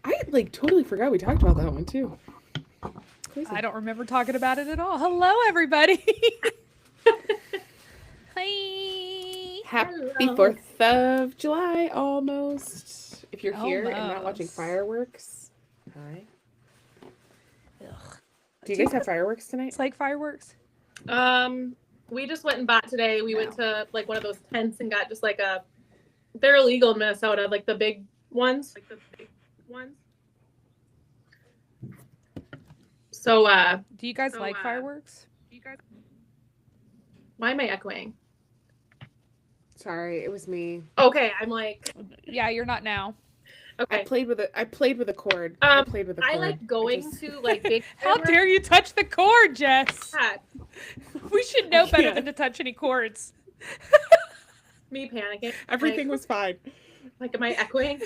I like totally forgot we talked about that one too. Crazy. I don't remember talking about it at all. Hello, everybody. Hi. Happy Hello. 4th of July almost. If you're here and not watching Almost. fireworks, hi. Ugh. Do you Do you guys have fireworks tonight? It's like fireworks. We just went and bought today. We No. went to like one of those tents and got just like they're illegal in Minnesota, like the big ones. So, Do you guys like fireworks? why am I echoing? Sorry, it was me. Okay, I'm like, Yeah, you're not now. I okay. played with a cord. Um, I played with a cord. I like going just- to like big. How dare you touch the cord, Jess? God, We should know better can't. than to touch any cords. me panicking. Everything was fine. Like, am I echoing?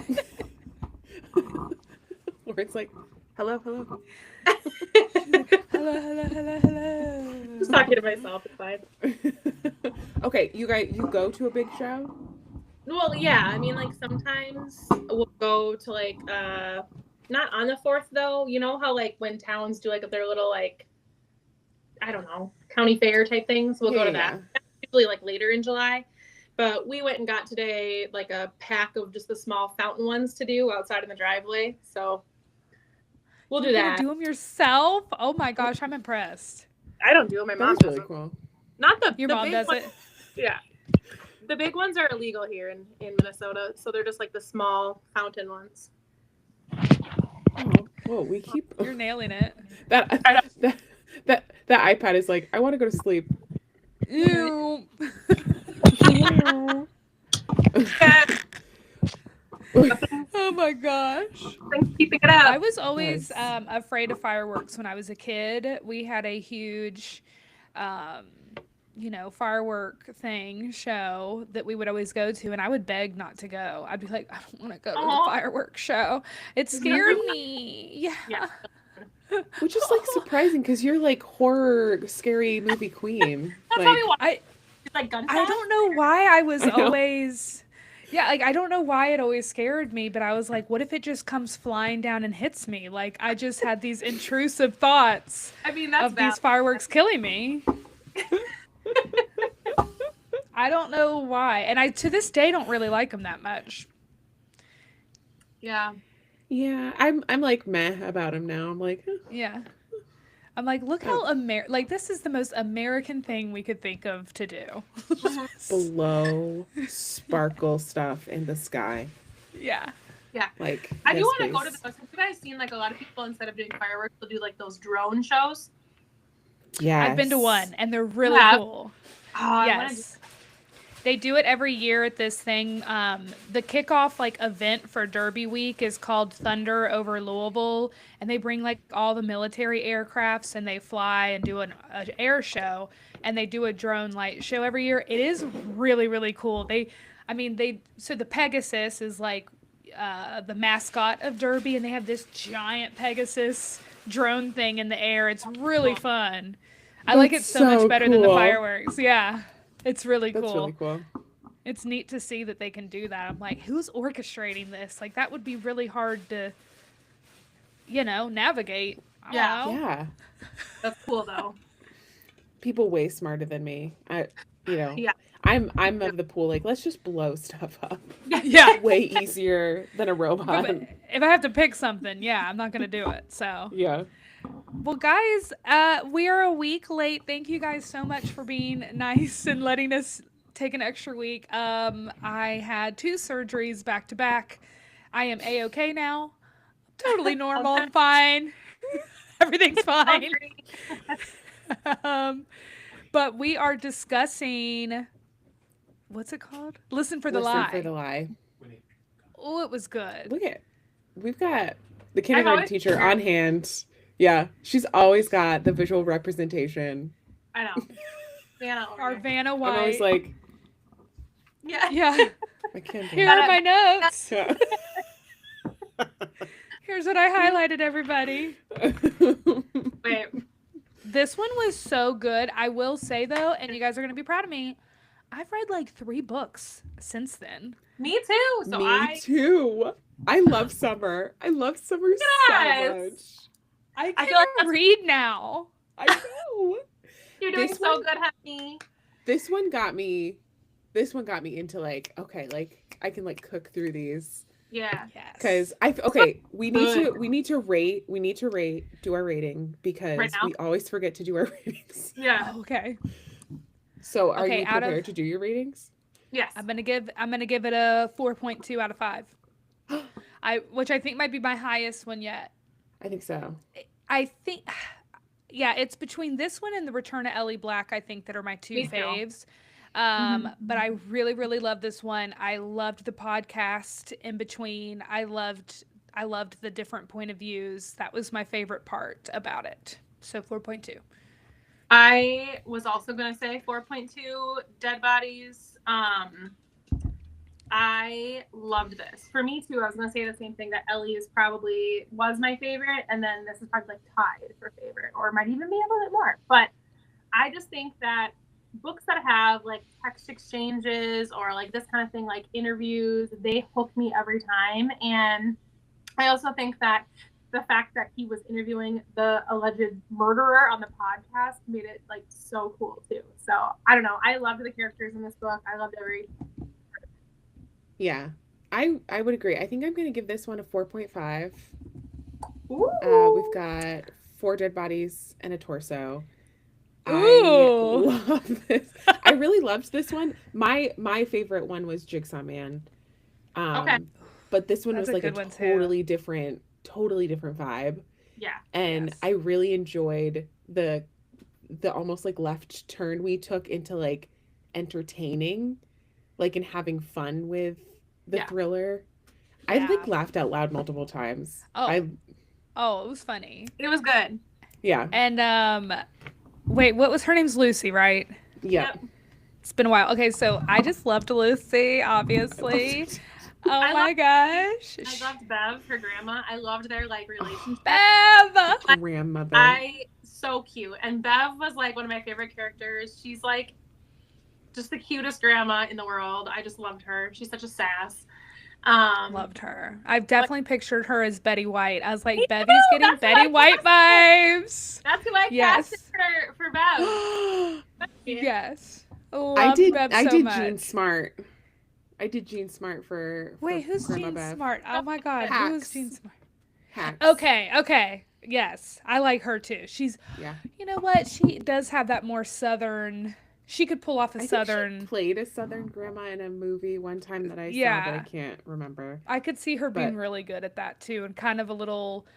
Or it's like, hello. Hello, hello, hello, hello. Just talking to myself. It's fine. Okay, you go to a big show? Well, yeah. I mean, like sometimes we'll go to like not on the 4th though. You know how like when towns do like their little like I don't know county fair type things. We'll go to that. Usually like later in July. But we went and got today like a pack of just the small fountain ones to do outside in the driveway. So we'll do You're that. gonna do them yourself? Oh my gosh, I'm impressed. I don't do it. My mom That's does really it. cool. Not the Your the mom big does ones. it. Yeah. The big ones are illegal here in Minnesota, so they're just like the small fountain ones. Oh, whoa, we keep You're nailing it. that iPad is like, I want to go to sleep. Ew. Oh my gosh. Thanks for keeping it up. I was always Nice. afraid of fireworks when I was a kid. We had a huge, firework show that we would always go to, and I would beg not to go. I'd be like, I don't want to go to the Aw. fireworks show. It scared me. Yeah. Yeah. Which is like surprising because you're like horror, scary movie queen. That's like, how we watch. I It's like gunshots. I don't know why I was I know. always. Yeah, like I don't know why it always scared me, but I was like, what if it just comes flying down and hits me? Like I just had these intrusive thoughts I mean, that's of these fireworks killing me. I don't know why. And I to this day don't really like them that much. Yeah. yeah, I'm like meh about him now. I'm like, Yeah. I'm like, look how like this is the most American thing we could think of to do. blow sparkle stuff in the sky. Yeah. Yeah. Like, I do yes, want to go to please. those. Have you guys seen like a lot of people instead of doing fireworks, they'll do like those drone shows? Yes. I've been to one and they're really have? cool. Oh, I wanna do- Yes. They do it every year at this thing. The kickoff like event for Derby Week is called Thunder over Louisville, and they bring like all the military aircrafts and they fly and do an air show, and they do a drone light show every year. It is really really cool. So the Pegasus is like the mascot of Derby, and they have this giant Pegasus drone thing in the air. It's really fun. I like it That's so much so better than the cool. fireworks. Yeah. It's really That's cool. really cool. It's neat to see that they can do that. I'm like, who's orchestrating this? Like that would be really hard to, navigate. I Yeah. don't know. Yeah. That's cool though. People way smarter than me. Yeah. I'm of the pool, like, let's just blow stuff up. Yeah. Way easier than a robot. If I have to pick something, yeah, I'm not gonna do it. So, Yeah. well, guys, we are a week late. Thank you guys so much for being nice and letting us take an extra week. I had 2 surgeries back to back. I am a-okay now. Totally normal. I'm fine. Everything's fine. But we are discussing what's it called? Listen for the Listen Lie. for the lie. Oh, it was good. Look at, we've got the kindergarten always teacher figured- on hand. Yeah, she's always got the visual representation. I know. Vanna over Our here. Vanna I'm always White. like, Yeah. Yeah. I can't do Here it. are my notes. Yeah. Here's what I highlighted, everybody. Wait. This one was so good. I will say though, and you guys are gonna be proud of me, I've read like 3 books since then. Me too. So Me too. I love summer. I love summer so Yes. much. I I can't feel like that's- read now. I know. You're doing This so one- good, honey. This one got me into like, okay, like I can like cook through these. Yeah. Yes. Because we need to rate, do our rating because Right now? we always forget to do our ratings. Yeah. Okay. So are Okay, you out of- prepared to do your ratings? Yes. I'm gonna give it a 4.2 out of 5. Which I think might be my highest one yet. I think so. I think, yeah, it's between this one and The Return of Ellie Black, I think, that are my two Me too. faves. Mhm. But I really, really love this one. I loved the podcast in between. I loved the different point of views. That was my favorite part about it. So 4.2. I was also gonna say 4.2 Dead Bodies. I loved this. For me too, I was gonna say the same thing, that Ellie was my favorite, and then this is probably like tied for favorite, or might even be a little bit more. But I just think that books that have like text exchanges or like this kind of thing, like interviews, they hook me every time. And I also think that the fact that he was interviewing the alleged murderer on the podcast made it like so cool too. So I don't know. I loved the characters in this book. I loved every. Yeah. I would agree. I think I'm going to give this one a 4.5. Ooh. We've got 4 dead bodies and a torso. Ooh. I love this. I really loved this one. My favorite one was Jigsaw Man. Okay. But this one That's was a like a good one, too. totally different vibe. Yeah. And Yes. I really enjoyed the almost like left turn we took into like entertaining, like, and having fun with the Yeah. thriller. I Yeah. like laughed out loud multiple times. Oh. I Oh, it was funny. It was good. yeah. And wait, what was her name's Lucy, right? Yeah. It's been a while. Okay, so I just loved Lucy, obviously. Oh I my gosh. I loved Bev, her grandma. I loved their like relationship. Bev! Grandmother. So cute. And Bev was like one of my favorite characters. She's like just the cutest grandma in the world. I just loved her. She's such a sass. Loved her. I've definitely pictured her as Betty White. I was like, Me Bevy's too, getting that's Betty what I White vibes. That's who I Yes. casted for Bev. Yes. I Loved did Bev I so did much. Jean Smart. I did Jean Smart for Wait, who's Grandma Jean Bev. Smart? Oh my god, who is Hacks. Jean Smart? Hacks. Okay. Yes, I like her too. She's, Yeah. you know what? She does have that more southern. She could pull off a I think southern. she played a Southern grandma in a movie one time that I saw, Yeah. but I can't remember. I could see her being But- really good at that too, and kind of a little.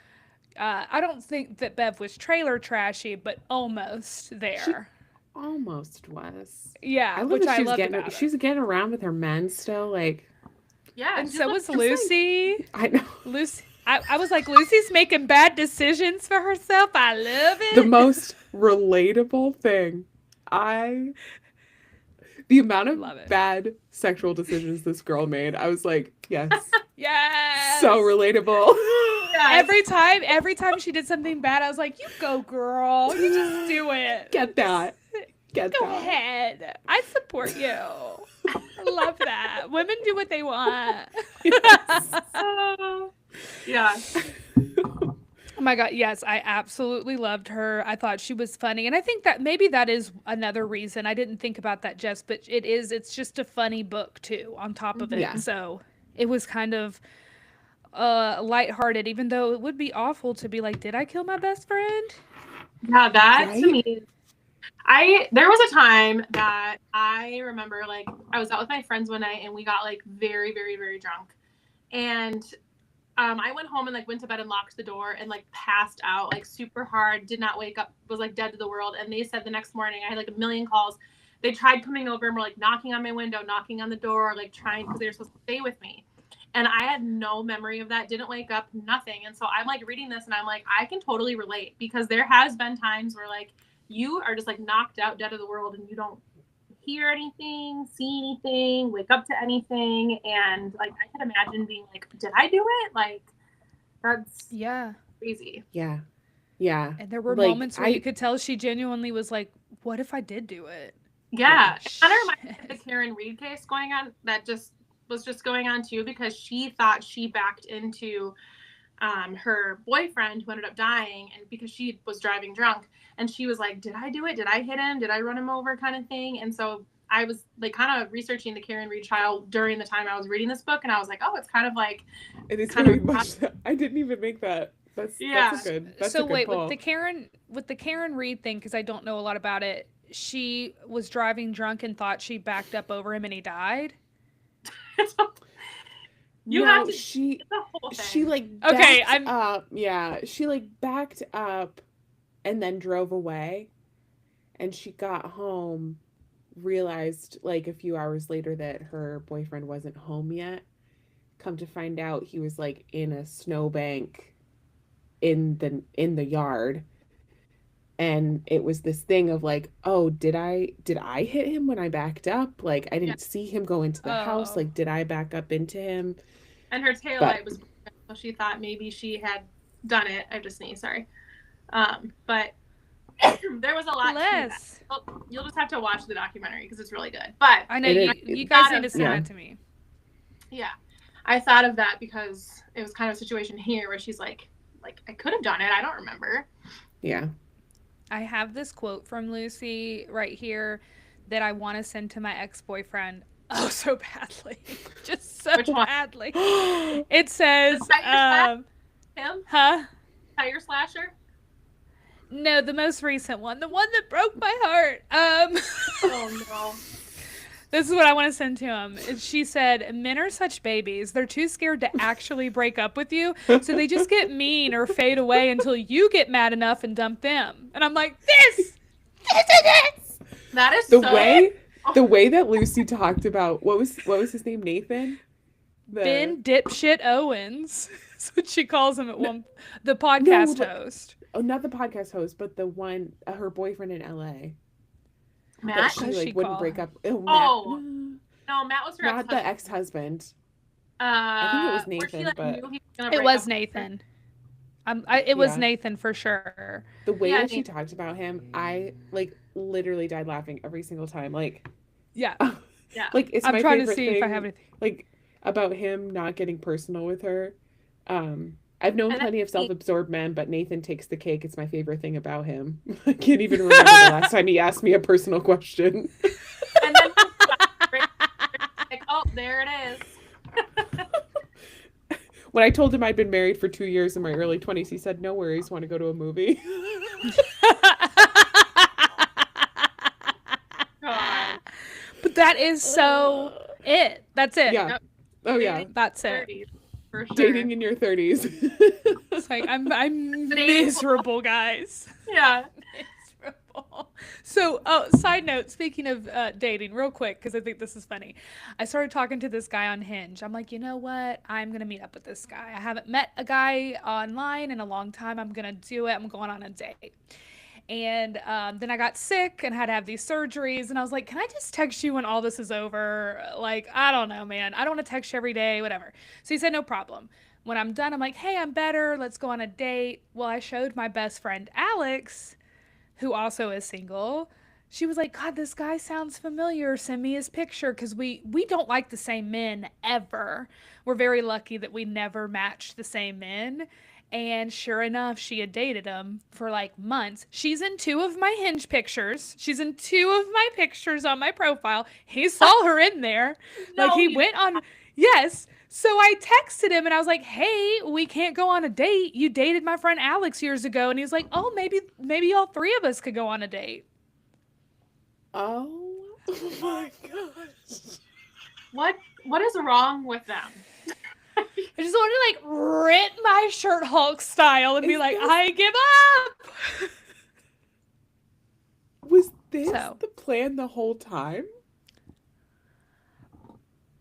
I don't think that Bev was trailer trashy, but almost there. Almost was. Yeah, I love which that I she was loved getting about her. she's getting around with her men still. Like, Yeah. And she's so like- was just like- Lucy. I know. Lucy. I was like, Lucy's making bad decisions for herself. I love it. The most relatable thing. The amount of Love it. bad sexual decisions this girl made, I was like, yes, Yes. so relatable. Yes. Every time she did something bad, I was like, "You go, girl. You just do it. Get that. Get Go that. ahead. I support you. I love that. Women do what they want." Yeah. Oh my god, yes, I absolutely loved her. I thought she was funny. And I think that maybe that is another reason. I didn't think about that, Jess, but it's just a funny book too on top of it. Yeah. So it was kind of lighthearted, even though it would be awful to be like, did I kill my best friend? Yeah, that to Right? me, there was a time that I remember, like, I was out with my friends one night and we got like very, very, very drunk, and I went home and like went to bed and locked the door and like passed out like super hard, did not wake up, was like dead to the world. And they said the next morning I had like a million calls. They tried coming over and were like knocking on my window, knocking on the door, like trying, because they were supposed to stay with me. And I had no memory of that, didn't wake up, nothing. And so I'm like reading this and I'm like, I can totally relate, because there has been times where like you are just like knocked out, dead of the world, and you don't hear anything, see anything, wake up to anything. And like I could imagine being like, did I do it? Like, that's Yeah. crazy. Yeah. Yeah. And there were Like, moments where you could tell she genuinely was like, what if I did do it? Yeah. Yeah. It kind of reminds me of Shit. the Karen Reed case going on, that just was just going on too, because she thought she backed into her boyfriend who ended up dying, and because she was driving drunk, and she was like, did I do it? Did I hit him? Did I run him over, kind of thing? And so I was like kind of researching the Karen Read trial during the time I was reading this book, and I was like, oh, it's kind of like It is kind very of much. I didn't even make that. That's Yeah. a good. That's So a good wait, call. with the Karen Read thing, because I don't know a lot about it, she was driving drunk and thought she backed up over him and he died. You no, have to she the whole thing. she like Okay, backed up. Yeah, she like backed up and then drove away, and she got home, realized like a few hours later that her boyfriend wasn't home yet. Come to find out, he was like in a snowbank in the yard, and it was this thing of like, oh, did I hit him when I backed up? Like, I didn't see him go into the house. Oh. Like, did I back up into him? And her taillight was broken, so she thought maybe she had done it. I just sneezed, sorry. But there was a lot to that. Bless. You'll just have to watch the documentary because it's really good. But I know It you is- guys need to send Yeah. that to me. yeah, I thought of that because it was kind of a situation here where she's like I could have done it. I don't remember. Yeah. I have this quote from Lucy right here that I want to send to my ex-boyfriend. Oh, so badly. Just so Which one? badly. It says, The tire Him, huh? tire slasher. No, the most recent one. The one that broke my heart. Oh no. This is what I want to send to him. She said, men are such babies. They're too scared to actually break up with you, so they just get mean or fade away until you get mad enough and dump them. And I'm like, this is That is The way that Lucy talked about what was his name, Nathan? Ben Dipshit Owens. That's what she calls him at the podcast but- host. Oh, not the podcast host, but the one her boyfriend in LA. That Matt. she Does like she wouldn't call break her? up. Oh, Oh, Matt. No, Matt was her Not the ex-husband. ex-husband. I think it was Where she, Nathan, like, but knew he was gonna It break was up with her. Nathan. It was Yeah. Nathan for sure. the way Yeah, that she Nathan. talked about him, I like literally died laughing every single time. Like, Yeah. Yeah. like it's I'm my trying to favorite see thing. if I have anything. Like about him not getting personal with her. I've known And plenty of he- self-absorbed men, but Nathan takes the cake. It's my favorite thing about him. I can't even remember the last time he asked me a personal question. And then like, oh, there it is. When I told him I'd been married for 2 years in my early 20s, he said, "No worries, want to go to a movie?" God. But that is so it. That's it. Yeah. Yep. Oh yeah. Dating That's it. 30s, for sure. Dating in your 30s. It's like I'm Dating- miserable, guys. Yeah. Miserable. So, side note, speaking of dating, real quick, because I think this is funny. I started talking to this guy on Hinge. I'm like, you know what? I'm going to meet up with this guy. I haven't met a guy online in a long time. I'm going to do it. I'm going on a date. And then I got sick and had to have these surgeries. And I was like, can I just text you when all this is over? Like, I don't know, man. I don't want to text you every day, whatever. So he said, no problem. When I'm done, I'm like, hey, I'm better. Let's go on a date. Well, I showed my best friend, Alex, who also is single. She was like, God, this guy sounds familiar. Send me his picture. Because we don't like the same men ever. We're very lucky that we never matched the same men. And sure enough, she had dated him for like months. She's in 2 of my Hinge pictures. She's in 2 of my pictures on my profile. He saw her in there. No, Like he he- went on. Yes. So I texted him and I was like, hey, we can't go on a date. You dated my friend Alex years ago. And he was like, oh, maybe all 3 of us could go on a date. Oh my gosh. What is wrong with them? I just wanted to like rip my shirt Hulk style and be Is like, this- I give up. Was this So. the plan the whole time?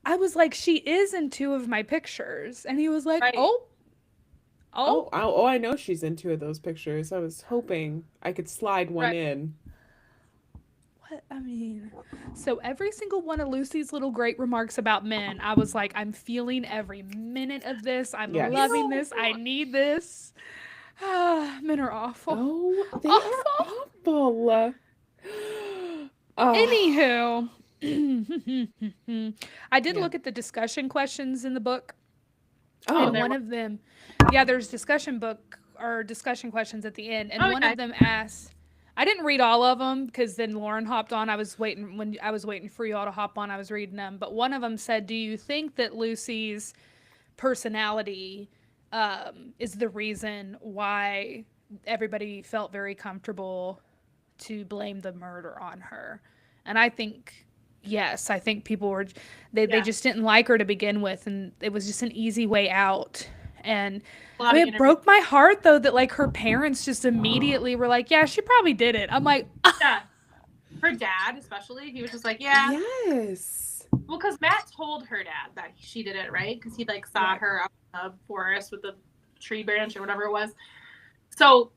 I was like, she is in 2 of my pictures. And he was like, Right. oh, I know she's in 2 of those pictures. I was hoping I could slide one Right. in. what? I mean, so every single one of Lucy's little great remarks about men, I was like, I'm feeling every minute of this. I'm Yes. loving No. this. I need this. Men are awful. Oh, they Awful. are awful. Oh, Anywho, I did Yeah. look at the discussion questions in the book, Oh, and Oh, there one was. of them, yeah, there's discussion book or discussion questions at the end, and Oh, one yeah. of them asks, I didn't read all of them because then Lauren hopped on. I was waiting for you all to hop on. I was reading them, but one of them said, "Do you think that Lucy's personality is the reason why everybody felt very comfortable to blame the murder on her?" And I think yes, I think people were they Yeah. just didn't like her to begin with, and it was just an easy way out. And A I lot of mean, it interviews. broke my heart though that like her parents just immediately were like, "Yeah, she probably did it." I'm like, Yeah. Her dad, especially, he was just like, yeah. yes. Well, because Matt told her dad that she did it, right? Because he like saw Right. her up in the forest with the tree branch or whatever it was. So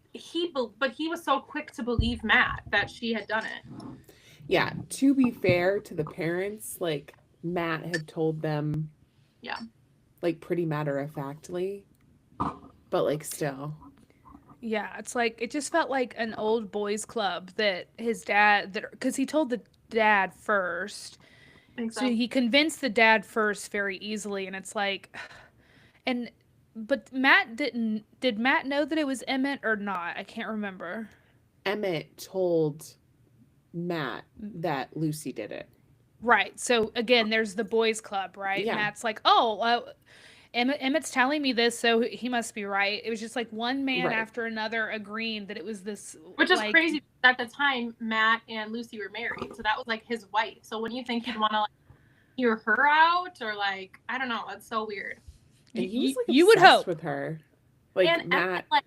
but he was so quick to believe Matt that she had done it. Yeah. To be fair to the parents, like Matt had told them, Yeah. like pretty matter of factly, but like still. yeah, it's like it just felt like an old boys club that his dad that because he told the dad first. I think So so. he convinced the dad first very easily, and it's like, and but Matt didn't. Did Matt know that it was Emmett or not? I can't remember. Emmett told Matt that Lucy did it. Right. So again, there's the boys' club, right? Yeah. Matt's like, oh, Emmett's telling me this, so he must be right. It was just like one man Right. after another agreeing that it was this, Which is like, crazy. At the time, Matt and Lucy were married, so that was like his wife. So when you think you'd want to like hear her out, or like I don't know, that's so weird. And he was like you would obsessed hope. with her. Like And Matt. Emmett, like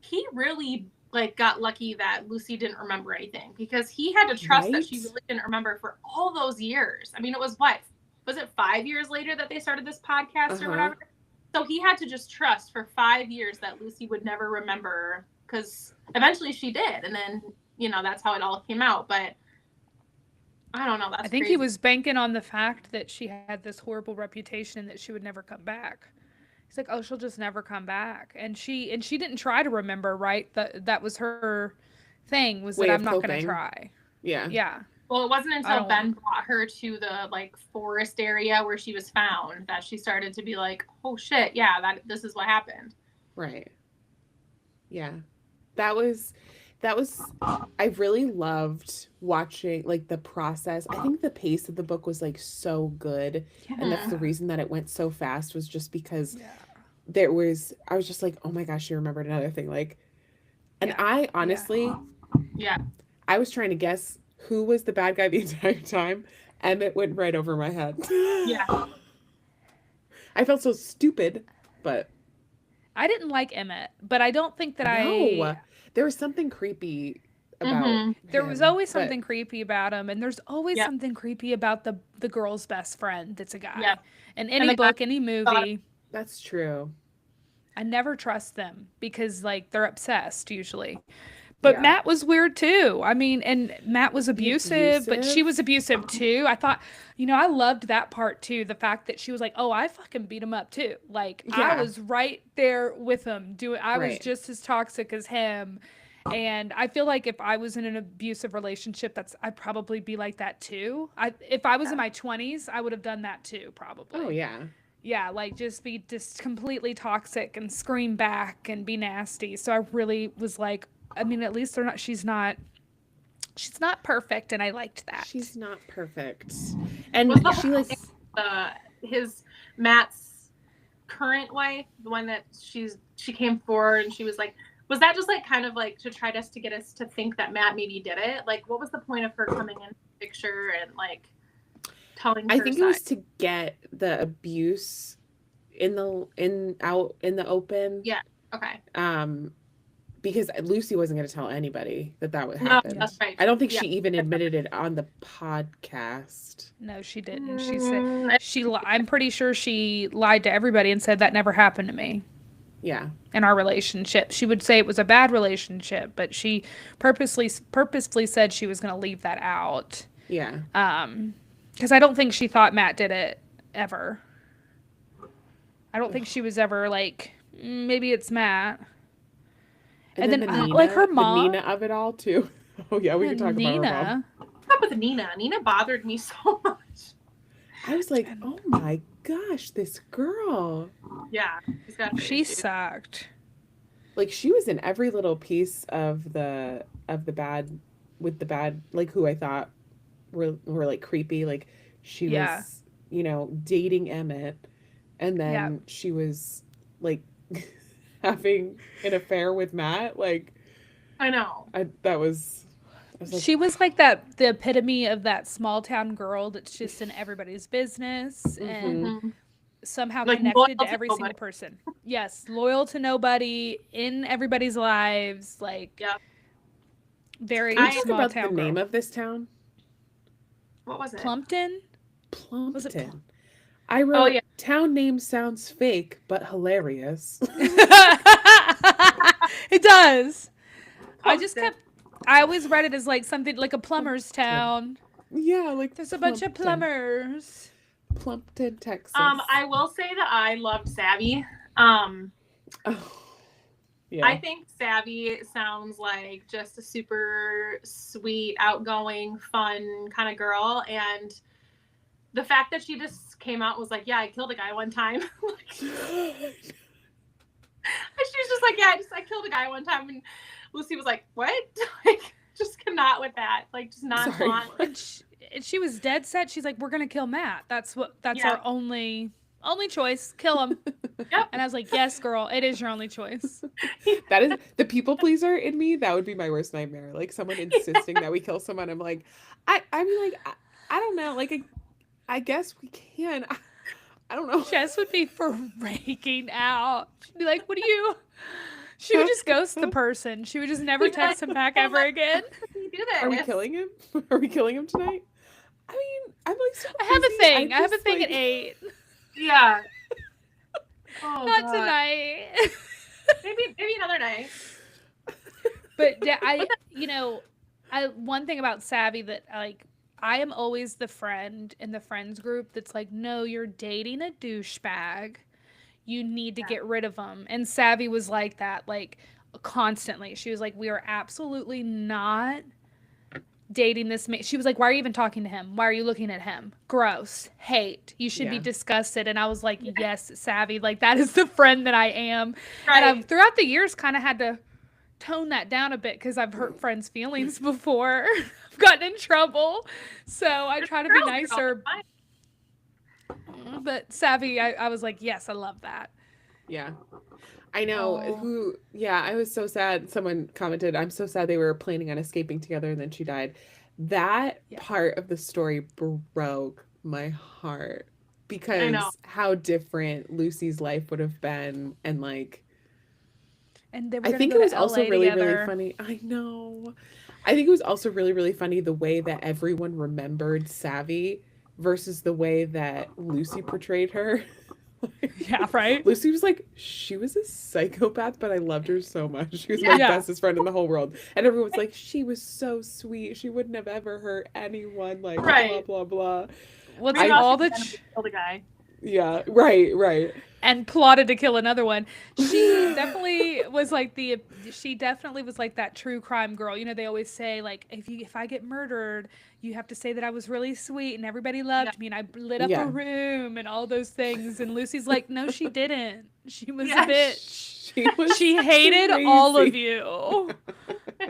he really like got lucky that Lucy didn't remember anything because he had to trust that she Right? really didn't remember for all those years. I mean, it was what was it 5 years later that they started this podcast or whatever? So he had to just trust for 5 years that Lucy would never remember because eventually she did, and then that's how it all came out. But I don't know. That's I think crazy. he was banking on the fact that she had this horrible reputation and that she would never come back. He's like, oh, she'll just never come back, and she didn't try to remember, right? That was her thing was that Way I'm of not going to coping. try. Yeah. Yeah. Well, it wasn't I until don't Ben brought her to the like forest area where she was found that she started to be like, "Oh shit, yeah, this is what happened." Right. Yeah. That was I really loved watching like the process. I think the pace of the book was like so good. And that's the reason that it went so fast was just because Yeah. I was just like, oh my gosh, she remembered another thing. Like, and Yeah. I honestly, Yeah. I was trying to guess who was the bad guy the entire time, and it went right over my head. Yeah. I felt so stupid, but I didn't like Emmett, but I don't think that no, there was something creepy about Mhm. there was him, always but- something creepy about him, and there's always Yep. something creepy about the girl's best friend that's a guy. Yep. In And any the guy- book, any movie, That's true. I never trust them because like they're obsessed usually. But Yeah. Matt was weird too. I mean, and Matt was abusive, but she abusive? was abusive too. I thought, I loved that part too. The fact that she was like, "Oh, I fucking beat him up too." Like I Yeah. was right there with him. I was Right. just as toxic as him. And I feel like if I was in an abusive relationship, I'd probably be like that too. If I was in my 20s, I would have done that too, probably. Oh yeah. Yeah, like just be just completely toxic and scream back and be nasty. So I really was like, I mean, at least she's not perfect, and I liked that. She's not perfect. And Was the she whole like thing, his Matt's current wife, the one that she came forward and she was like, was that just like kind of like to try to get us to think that Matt maybe did it? Like, what was the point of her coming in the picture and like telling I her think side? it was to get the abuse out in the open. Yeah. Okay. Because Lucy wasn't going to tell anybody that would No, happen. that's right. I don't think Yeah. she even admitted it on the podcast. No, she didn't. She said Mm, I'm pretty sure she lied to everybody and said that never happened to me Yeah. in our relationship. She would say it was a bad relationship, but she purposely said she was going to leave that out. Yeah. Because I don't think she thought Matt did it ever. I don't think she was ever like, maybe it's Matt. And then, the like, her the mom- Nina of it all too. Oh yeah, we can talk about her mom. Nina. up with Nina? Nina bothered me so much. I was like, oh my gosh, this girl. Yeah, she's got her She issues. sucked. Like she was in every little piece of the bad with the bad, like who I thought were like creepy. Like she Yeah. was, dating Emmett, and then Yeah. she was like having an affair with Matt. Like I know. I was like, She was like the epitome of that small town girl that's just in everybody's business and Mhm. somehow Like, connected loyal to to every nobody. single person. Yes, loyal to nobody, in everybody's lives, like Yep. very can you I- talk small about town the name girl. of this town? What was it? Plumpton? Plumpton. Was it Plum- I wrote, yeah. town name sounds fake but hilarious. It does. I just Plumpton. I always read it as like something like a plumber's town. Yeah, like There's a bunch of Plumpton. plumbers. Plumpton, Texas. I will say that I loved Savvy. Oh, yeah. I think Savvy sounds like just a super sweet, outgoing, fun kind of girl. And the fact that she just came out and was like, yeah, I killed a guy one time. And she was just like, yeah, I killed a guy one time. And Lucy was like, what? Like, just cannot with that. Like, just nonchalant. And she was dead set. She's like, we're gonna kill Matt. That's Yeah. our only choice. Kill him. Yep. And I was like, yes, girl, it is your only choice. That is the people pleaser in me. That would be my worst nightmare. Like someone insisting that we kill someone. I'm like, I mean, like, I don't know. Like, I guess we can. I don't know. Jess would be freaking out. She'd be like, what do you? She would just ghost the person. She would just never text him back ever again. You do this. Are we killing him? Are we killing him tonight? I mean, I'm like, so I have a busy. thing. I have a just, thing like- at 8. Yeah. Oh, Not God. tonight. Maybe another night. But one thing about Savvy that I am always the friend in the friends group that's like, no, you're dating a douchebag. You need to get rid of him. And Savvy was like that, like constantly. She was like, we are absolutely not dating this man. She was like, why are you even talking to him? Why are you looking at him? Gross. Hate. You should be Yeah. disgusted. And I was like, yes, Savvy. Like, that is the friend that I am. Right. And I've throughout the years kind of had to tone that down a bit because I've hurt friends' feelings before. I've gotten in trouble. So I try to be Girl, nicer. fine. But Savvy, I was like, yes, I love that. Yeah. I know Oh. I was so sad. Someone commented, I'm so sad they were planning on escaping together and then she died. That Yeah. part of the story broke my heart because know. how different Lucy's life would have been. And like, And they were I gonna think go it was to also LA really, together. really funny. I know. I think it was also really, really funny the way that everyone remembered Savvy versus the way that Lucy portrayed her. Yeah, right? Lucy was like, she was a psychopath, but I loved her so much. She was my Yeah. bestest friend in the whole world. And everyone's like, she was so sweet. She wouldn't have ever hurt anyone. Like, Right. blah, blah, blah. What's I- all the Killed a guy. Yeah, right. and plotted to kill another one. She definitely was like that true crime girl. You know, they always say like, if I get murdered, you have to say that I was really sweet and everybody loved me and I lit up Yeah. a room and all those things. And Lucy's like, no, she didn't. She was Yeah. a bitch. Was She hated all of crazy. you.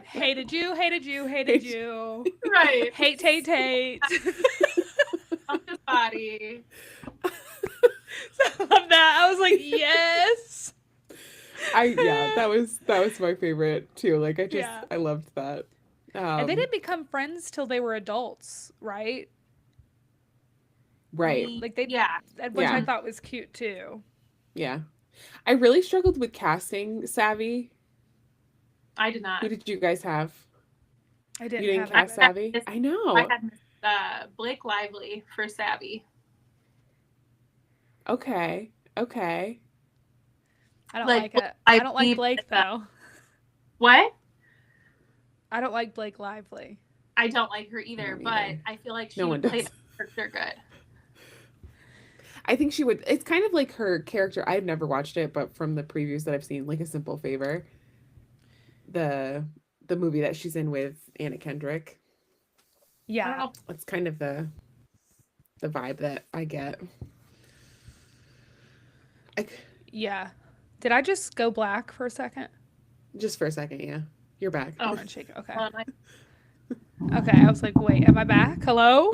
Hated you. Right. Hate, Tate. Off his body. I love that. I was like, yes. that was my favorite too. Like Yeah. I loved that. And they didn't become friends till they were adults, right? Right. Like they, Yeah. which I Yeah. thought was cute too. Yeah. I really struggled with casting Savvy. I did not. Who did you guys have? I You didn't didn't have cast it. Savvy? Miss- I know. I had Blake Lively for Savvy. Okay. I don't Like, like it. I I don't like believe Blake that- though. What? I don't like Blake Lively. I don't like her either, Me but neither. I feel like she No one played does. the character good. I think she would. It's kind of like her character. I've never watched it, but from the previews that I've seen, like A Simple Favor, the movie that she's in with Anna Kendrick. I don't know. That's kind of the vibe that I get. Yeah. Did I just go black for a second? Just for a second, yeah. You're back. Oh. I'm gonna shake it. Okay. Hold on, Okay. I was like, wait, am I back? Hello?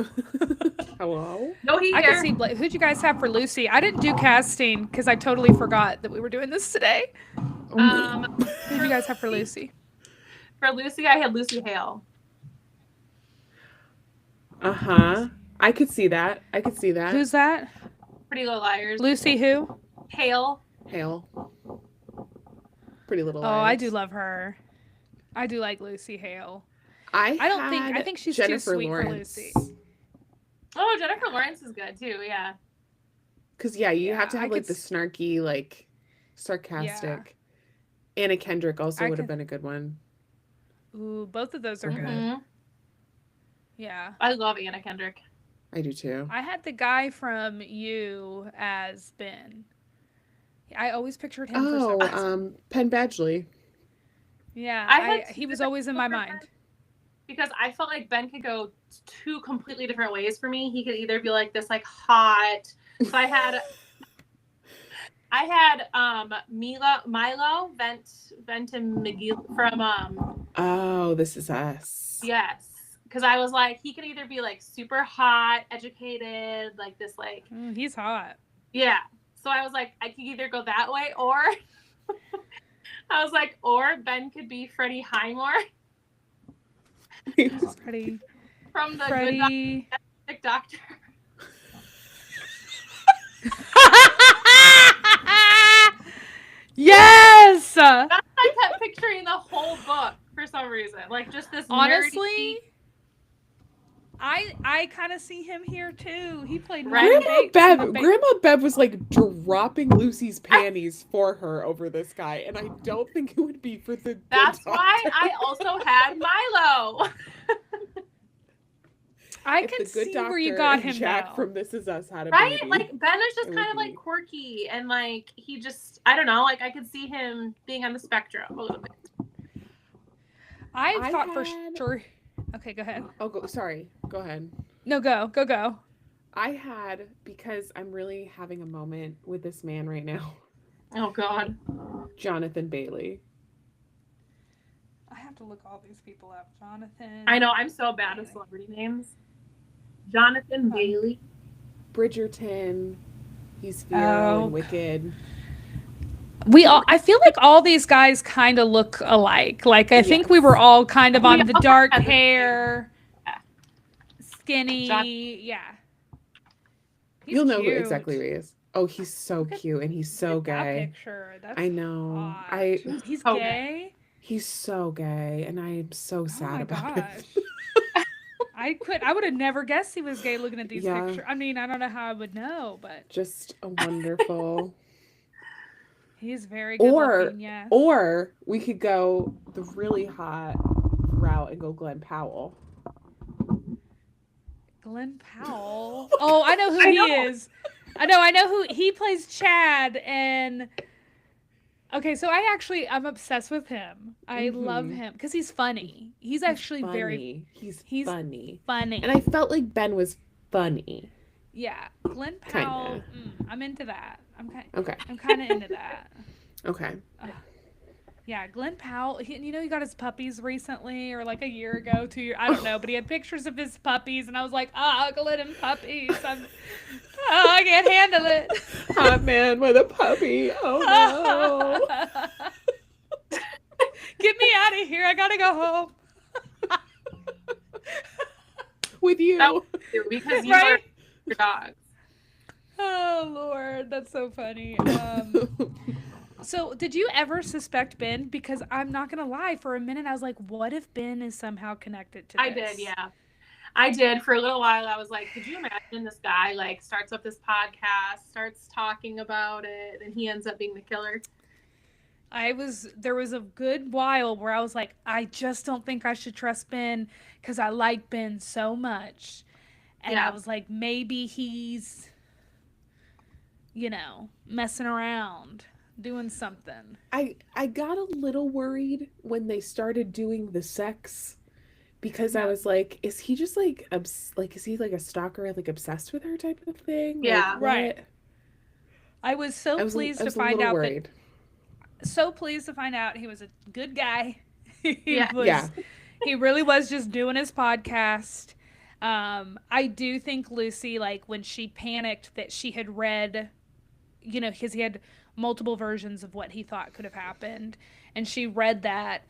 Hello? No heat I can here. see who'd you guys have for Lucy? I didn't do casting because I totally forgot that we were doing this today. Who'd you guys have for Lucy? For Lucy, I had Lucy Hale. Uh-huh. I could see that. Who's that? Pretty Little Liars. Lucy who? Hale. Hale. Pretty Little Oh, Liars. I do love her. I do like Lucy Hale. I think she's Jennifer too sweet Lawrence. for Lucy. Oh, Jennifer Lawrence is good too. Yeah. Because you have to I have like could the snarky, like sarcastic. Anna Kendrick also I would have could- been a good one. Ooh, both of those are good. Mhm. Yeah. I love Anna Kendrick. I do too. I had the guy from You as Ben. I always pictured him for some reason. Penn Badgley. Yeah, he was always in my mind. Because I felt like Ben could go two completely different ways for me. He could either be like this like hot. So I had Milo Ventimiglia from Oh, This Is Us. yes. Because I was like, he could either be like super hot, educated, like this like He's hot. yeah. So I was like, I could either go that way or I was like, or Ben could be Freddie Highmore Freddie. from the Freddie. Good Doctor. Yes. That's what I kept picturing the whole book for some reason. Like just this Honestly, nerdy... I kind of see him here too. He played Right. Grandma Bev was like dropping Lucy's panties for her over this guy, and I don't think it would be for the good That's doctor. why I also had Milo. I If can the good see where you doctor got and him Jack though. from This Is Us had a Right? baby. Like Ben is just It kind would of like be. quirky and like he just I don't know, like I could see him being on the spectrum a little bit. I thought for had- sure. Okay, go ahead. Oh, sorry. Go ahead. No, go. I had, because I'm really having a moment with this man right now, Oh god. Jonathan Bailey. I have to look all these people up. Jonathan. I know, I'm so bad with celebrity names. Jonathan Bailey. Bridgerton. He's Fio Oh. and Wicked. I feel like all these guys kind of look alike. Like I think we Yes. were all kind of We on the all dark had the same- hair, Yeah. skinny. John- Yeah. He's You'll know who cute. exactly who he is. Oh, he's so Look at- cute and he's so Look at that gay. picture. That's I know. hot. He's So gay. He's so gay, and I am so Oh sad my about gosh. it. I would have never guessed he was gay looking at these Yeah. pictures. I mean, I don't know how I would know, but Just a wonderful. he's very good Or- looking, yeah. Or we could go the really hot route and go Glenn Powell. Glenn Powell. Oh, I know who I he know. is. I know who he plays. Chad and okay, so I'm obsessed with him. I love Mhm. him because he's funny. He's actually very Funny. He's funny. funny. funny. And I felt like Ben was funny. Yeah, Glenn Kinda. Powell. I'm into that. I'm Okay. kind of into that. Okay. Yeah, Glenn Powell. He got his puppies recently, or like a year ago, 2 years. I don't know, but he had pictures of his puppies, and I was like, Glenn and puppies. I can't handle it. Hot man with a puppy. Oh no. Get me out of here. I gotta go home. With you. That was you, because you Right? are your dogs. Oh Lord, that's so funny. So did you ever suspect Ben? Because I'm not gonna lie, for a minute I was like, what if Ben is somehow connected to this? I did, yeah. I did. For a little while I was like, could you imagine this guy like starts up this podcast, starts talking about it, and he ends up being the killer? There was a good while where I was like, I just don't think I should trust Ben because I like Ben so much. And Yeah. I was like, maybe he's, messing around, doing something. I got a little worried when they started doing the sex because I was like, is he just like is he like a stalker, like obsessed with her type of thing? Yeah. Like, Right. what? I was so pleased I to was a find little out worried. he was a good guy. he Yeah. was Yeah. he really was just doing his podcast. I do think Lucy, like when she panicked that she had read, because he had multiple versions of what he thought could have happened, and she read that.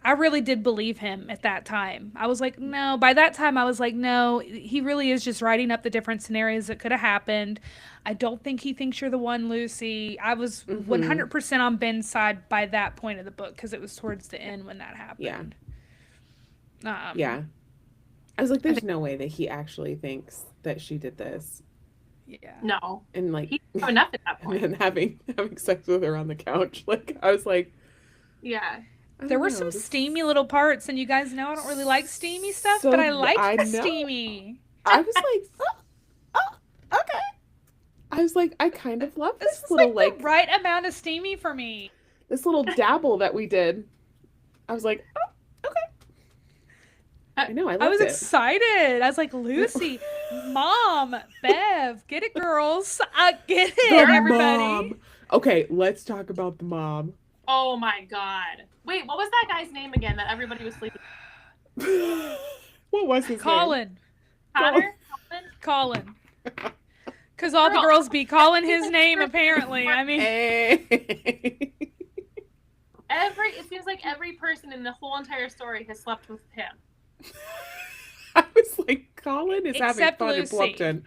I really did believe him at that time. I was like, no. By that time, I was like, no. He really is just writing up the different scenarios that could have happened. I don't think he thinks you're the one, Lucy. I was 100% on Ben's side by that point of the book because it was towards the end when that happened. Yeah. I was like, there's no way that he actually thinks that she did this. Yeah. No. And like, He didn't have enough at that and point. then having sex with her on the couch. Like, I was like, Yeah. There were some steamy little parts, and you guys know I don't really like steamy stuff, So but I like I the know. steamy. I was like, oh, okay. I was like, I kind of love This this was little like the right amount of steamy for me. this little dabble that we did. I was like, oh, okay. I know, I I was loved it. excited. I was like, Lucy, Mom, Bev, get it, girls. Get it, The everybody. mom. Okay, let's talk about the mom. Oh my God. Wait, what was that guy's name again that everybody was sleeping? What was his Colin. Connor? Colin. Because all the Girl. girls be calling his name, apparently. I mean, name? Hey. It seems like every person in the whole entire story has slept with him. I was like, Colin is having Except fun Lucy. in Plumpton.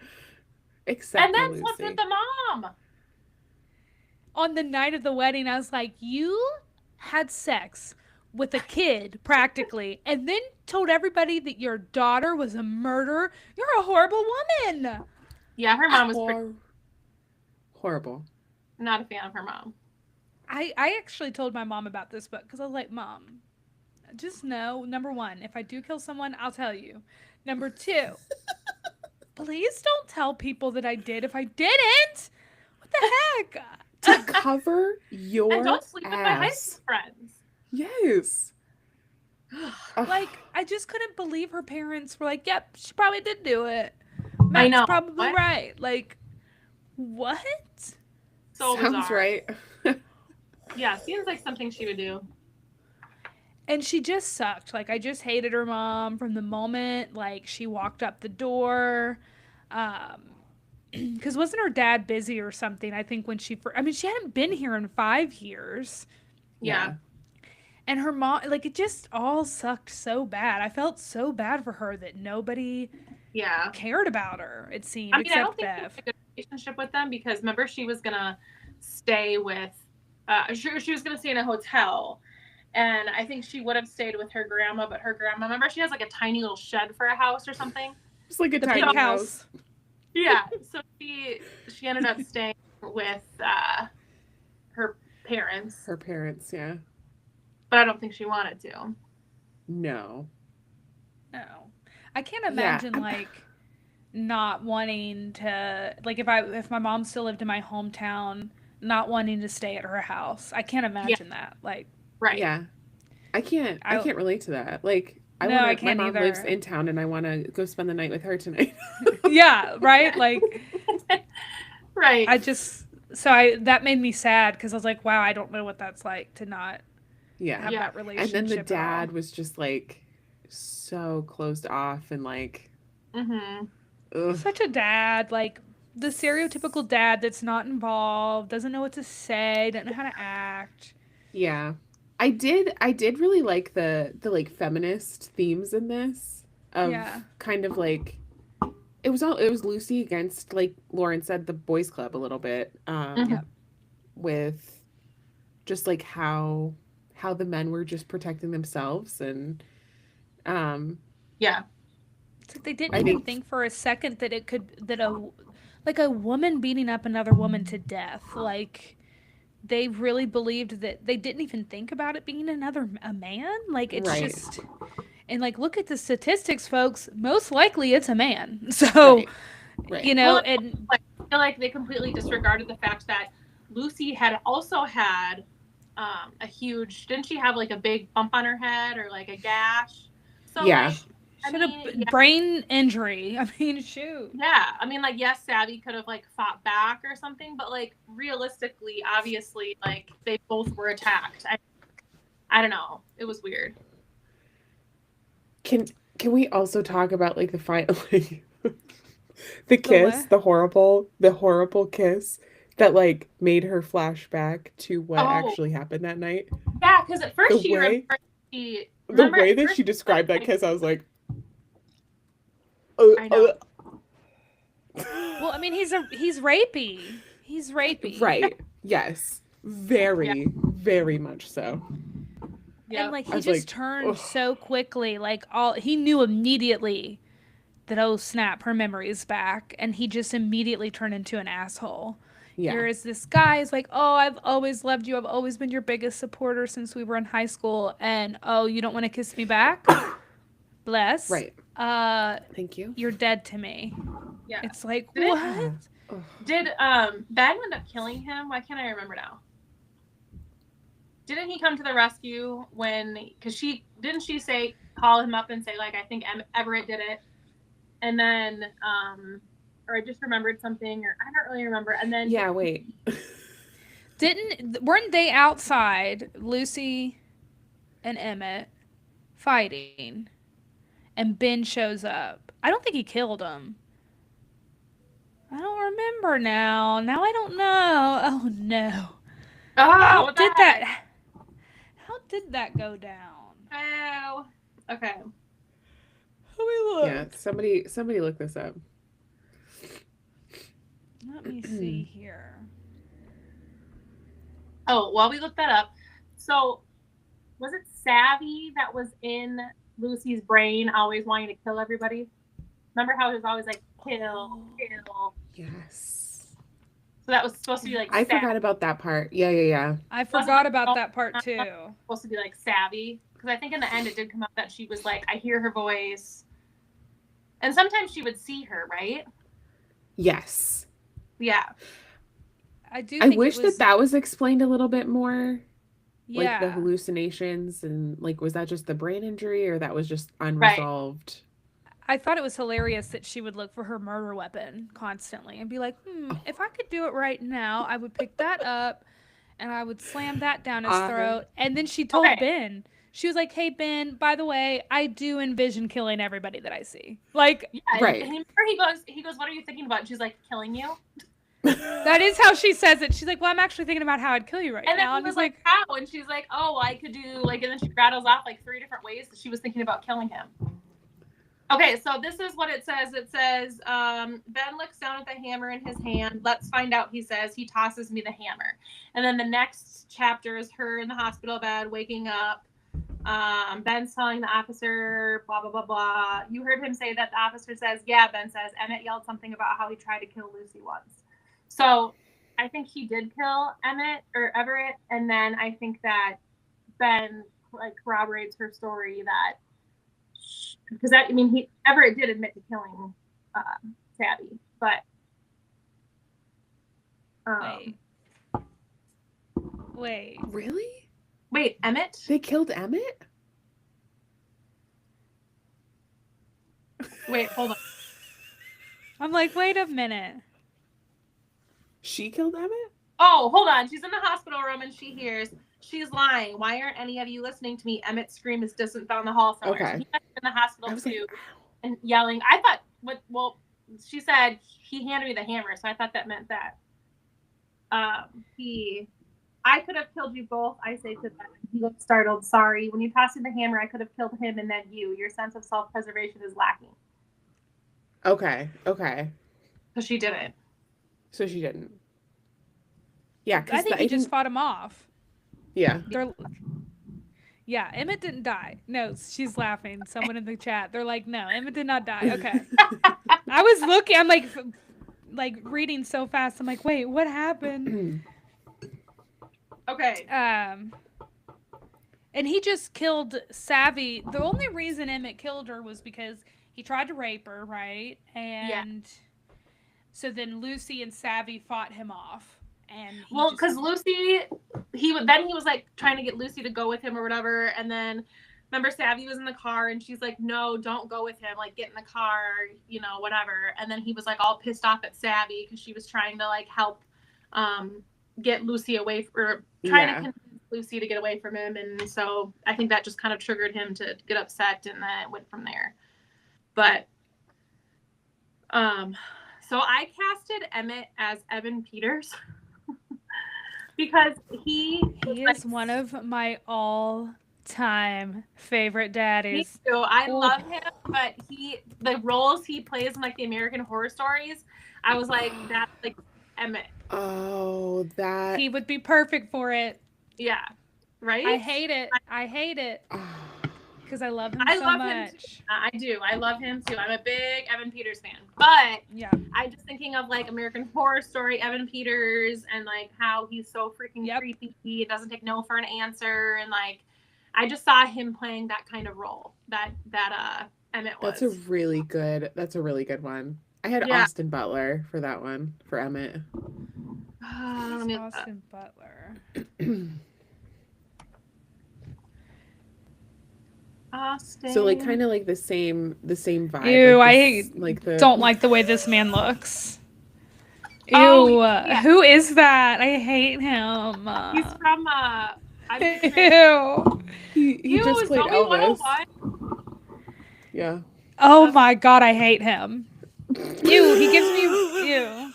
Except And then for slept Lucy. with the mom. on the night of the wedding, I was like, you had sex with a kid, practically, and then told everybody that your daughter was a murderer. You're a horrible woman. Yeah, her mom was pretty, Horrible. not a fan of her mom. I actually told my mom about this book because I was like, Mom, just know, number one, if I do kill someone, I'll tell you. Number two, please don't tell people that I did if I didn't. What the heck? To cover your And don't sleep with my high ass. school friends. Yes. Like, I just couldn't believe her parents were like, yep, she probably did do it. I Matt's know. probably What? right. Like, what? So Sounds bizarre. right. Yeah, seems like something she would do. And she just sucked. Like, I just hated her mom from the moment, like, she walked up the door. Because wasn't her dad busy or something? I think when she first, I mean, she hadn't been here in 5 years. Yeah. And her mom, like, it just all sucked so bad. I felt so bad for her that nobody Yeah. cared about her, it seemed, I mean, I don't except think she Bev. had a good relationship with them because remember she was gonna stay with, she was gonna stay in a hotel, and I think she would have stayed with her grandma, but her grandma, remember she has like a tiny little shed for a house or something. It's like a The tiny pink house. house. Yeah, so she ended up staying with her parents, Her parents, yeah. but I don't think she wanted to. No. No. I can't imagine, like, not wanting to, like, if my mom still lived in my hometown, not wanting to stay at her house. I can't imagine that. Like, Right. Yeah. I can't relate to that. Like, I my can't mom either. lives in town and I want to go spend the night with her tonight. yeah, right? Like, Right. that made me sad because I was like, wow, I don't know what that's like to not Yeah. have that And relationship. then the at all. dad was just like so closed off and like, Mm-hmm. ugh. Such a dad, like the stereotypical dad that's not involved, doesn't know what to say, doesn't know how to act. Yeah. I did really like the like feminist themes in this of Yeah. kind of like it was Lucy against, like Lauren said, the boys club a little bit. Mhm. With just like how the men were just protecting themselves and Yeah. It's like they didn't I even think- think for a second that a woman beating up another woman to death, like they really believed that they didn't even think about it being a man. Like it's Right. just, and like look at the statistics, folks. Most likely it's a man. So Right. you know, Well, and I feel like they completely disregarded the fact that Lucy had also had a huge, didn't she have like a big bump on her head or like a gash? So Yeah. like, I Should have mean, yeah, brain injury. I mean, shoot. yeah. I mean, like, yes, Savvy could have like fought back or something, but like realistically, obviously, like they both were attacked. I don't know. It was weird. Can we also talk about like the final the The kiss, what? the horrible kiss that like made her flashback to what Oh, actually happened that night? yeah, because at The first she way remember the way at that first she she was described that like, kiss, I was like, I know. Well, I mean, he's rapey. He's rapey. Right. Yes. Very, very much so. Yeah. And like I he was just like, turned ugh. so quickly. Like he knew immediately that, oh snap, her memory is back, and he just immediately turned into an asshole. Yeah. Here's this guy is like, oh, I've always loved you. I've always been your biggest supporter since we were in high school, and oh, you don't want to kiss me back? Bless. Right. Thank you. You're dead to me. Yeah. It's like, Did it- what? Ugh. Did Ben end up killing him? Why can't I remember now? Didn't he come to the rescue because she say, call him up and say like, I think Everett did it, and then or I just remembered something, or I don't really remember, and then Yeah, wait. Weren't they outside, Lucy and Emmett, fighting, and Ben shows up? I don't think he killed him. I don't remember now. Now I don't know. Oh no. How How did that go down? Oh, okay. Let me look. Yeah, somebody look this up. Let me see here. Oh, while we look that up, so was it Savvy that was in Lucy's brain, always wanting to kill everybody? Remember how he was always like kill. Yes. So that was supposed to be like I Savvy. forgot about that part. Yeah. I forgot about that part too. Supposed to be like Savvy, because I think in the end it did come out that she was like, I hear her voice, and sometimes she would see her, right? Yes. Yeah. I do. I Think wish it was, that was explained a little bit more. Like the yeah. hallucinations and like, was that just the brain injury or that was just unresolved? I thought it was hilarious that she would look for her murder weapon constantly and be like, if I could do it right now, I would pick that up and I would slam that down his throat. And then she told Ben, she was like, hey, Ben, by the way, I do envision killing everybody that I see. Like, Yeah, Right. And he goes, what are you thinking about? And she's like, killing you. that is how she says it. She's like, well, I'm actually thinking about how I'd kill you right And then now. he was like, how? And she's like, oh, I could do like, and then she rattles off like 3 different ways that she was thinking about killing him. Okay, so this is what it says. It says, Ben looks down at the hammer in his hand. Let's find out, he says. He tosses me the hammer. And then the next chapter is her in the hospital bed, waking up. Ben's telling the officer, blah, blah, blah, blah. You heard him say that. The officer says, yeah, Ben says. Emmett yelled something about how he tried to kill Lucy once. So I think he did kill Emmett or Everett. And then I think that Ben like corroborates her story that, because that, I mean, Everett did admit to killing Savvy, but wait, Really? wait, Emmett? They killed Emmett? Wait, hold on. I'm like, wait a minute. She killed Emmett? Oh, hold on. She's in the hospital room and she hears, she's lying. Why aren't any of you listening to me? Emmett's scream is distant down the hall somewhere. Okay. So he went in the hospital I was too like, and yelling. I thought, well, she said he handed me the hammer, so I thought that meant that I could have killed you both, I say to them. He looked startled. Sorry. When you tossed me the hammer, I could have killed him and then you. Your sense of self-preservation is lacking. okay. So she didn't. So she didn't. Yeah, I think he just fought him off. Yeah. Yeah, Emmett didn't die. No, she's laughing. Someone in the chat. They're like, no, Emmett did not die. Okay. I was looking. I'm like reading so fast. I'm like, wait, what happened? Okay. And he just killed Savvy. The only reason Emmett killed her was because he tried to rape her, right? And so then Lucy and Savvy fought him off. And well, because Lucy, he was like trying to get Lucy to go with him or whatever, and then remember Savvy was in the car and she's like, no, don't go with him. Like, get in the car, you know, whatever. And then he was like all pissed off at Savvy because she was trying to like help get Lucy away, or trying to convince Lucy to get away from him. And so I think that just kind of triggered him to get upset, and then it went from there. But so I casted Emmett as Evan Peters because he is one of my all-time favorite daddies. Me too. I love him, but the roles he plays in like the American Horror Stories, I was like, that's like Emmett. Oh, that he would be perfect for it. Yeah, right. I hate it because I love him so love much. Him too. I do. I love him too. I'm a big Evan Peters fan. But yeah, I'm just thinking of like American Horror Story, Evan Peters, and like how he's so freaking creepy. He doesn't take no for an answer, and like I just saw him playing that kind of role that Emmett was. That's a really good one. I had Austin Butler for that one, for Emmett. Austin Butler. Austin. So like kind of like the same vibe. Ew, like don't like the way this man looks. Ew, yeah. Who is that? I hate him. He's from Ew. He just played Elvis. 101? Yeah. Oh my god, I hate him. Ew, he gives me ew.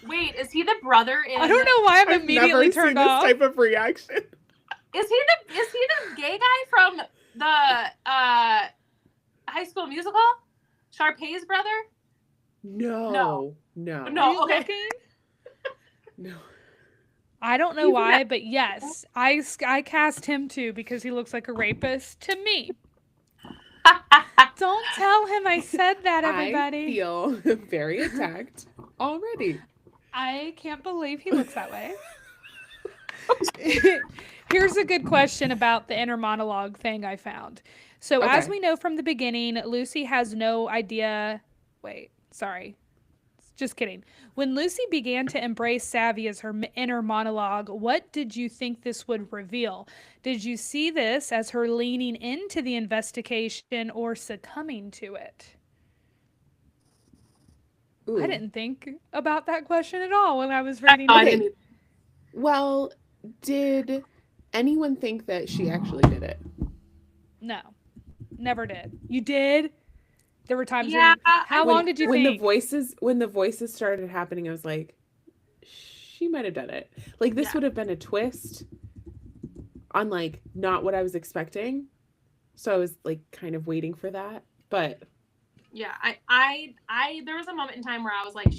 Wait, is he the brother in? I don't know why I'm immediately turned off. This type of reaction. Is he the gay guy from the High School Musical? Sharpay's brother? No. Okay. No. I don't know why, but yes, I cast him too because he looks like a rapist to me. Don't tell him I said that, everybody. I feel very attacked already. I can't believe he looks that way. Here's a good question about the inner monologue thing I found. So as we know from the beginning, Lucy has no idea. Wait, sorry. Just kidding. When Lucy began to embrace Savvy as her inner monologue, what did you think this would reveal? Did you see this as her leaning into the investigation or succumbing to it? Ooh. I didn't think about that question at all when I was reading it. Well, did anyone think that she actually did it? No. Never did. You did? There were times how long did you think? When the voices started happening, I was like, she might have done it. Like this would have been a twist on like not what I was expecting. So I was like kind of waiting for that. But yeah, I there was a moment in time where I was like,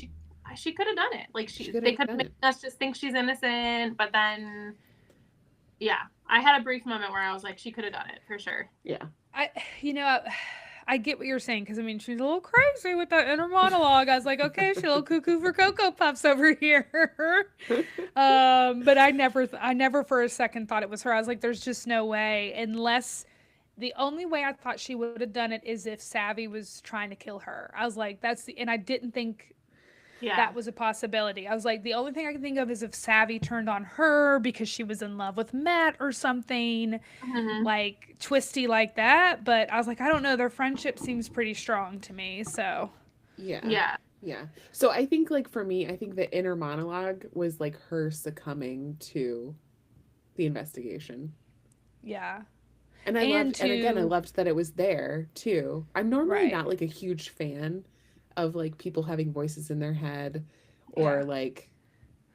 she could have done it. Like they could make us just think she's innocent, but then I had a brief moment where I was like, she could have done it for sure. Yeah. I get what you're saying because I mean she's a little crazy with that inner monologue. I was like, okay, she's a little cuckoo for Cocoa Puffs over here. But I never for a second thought it was her. I was like, there's just no way, unless the only way I thought she would have done it is if Savvy was trying to kill her. I was like, and I didn't think that was a possibility. I was like, the only thing I can think of is if Savvy turned on her because she was in love with Matt or something like twisty like that. But I was like, I don't know. Their friendship seems pretty strong to me. So yeah. So I think like for me, I think the inner monologue was like her succumbing to the investigation. Yeah. And I loved that it was there too. I'm normally not like a huge fan of like people having voices in their head or like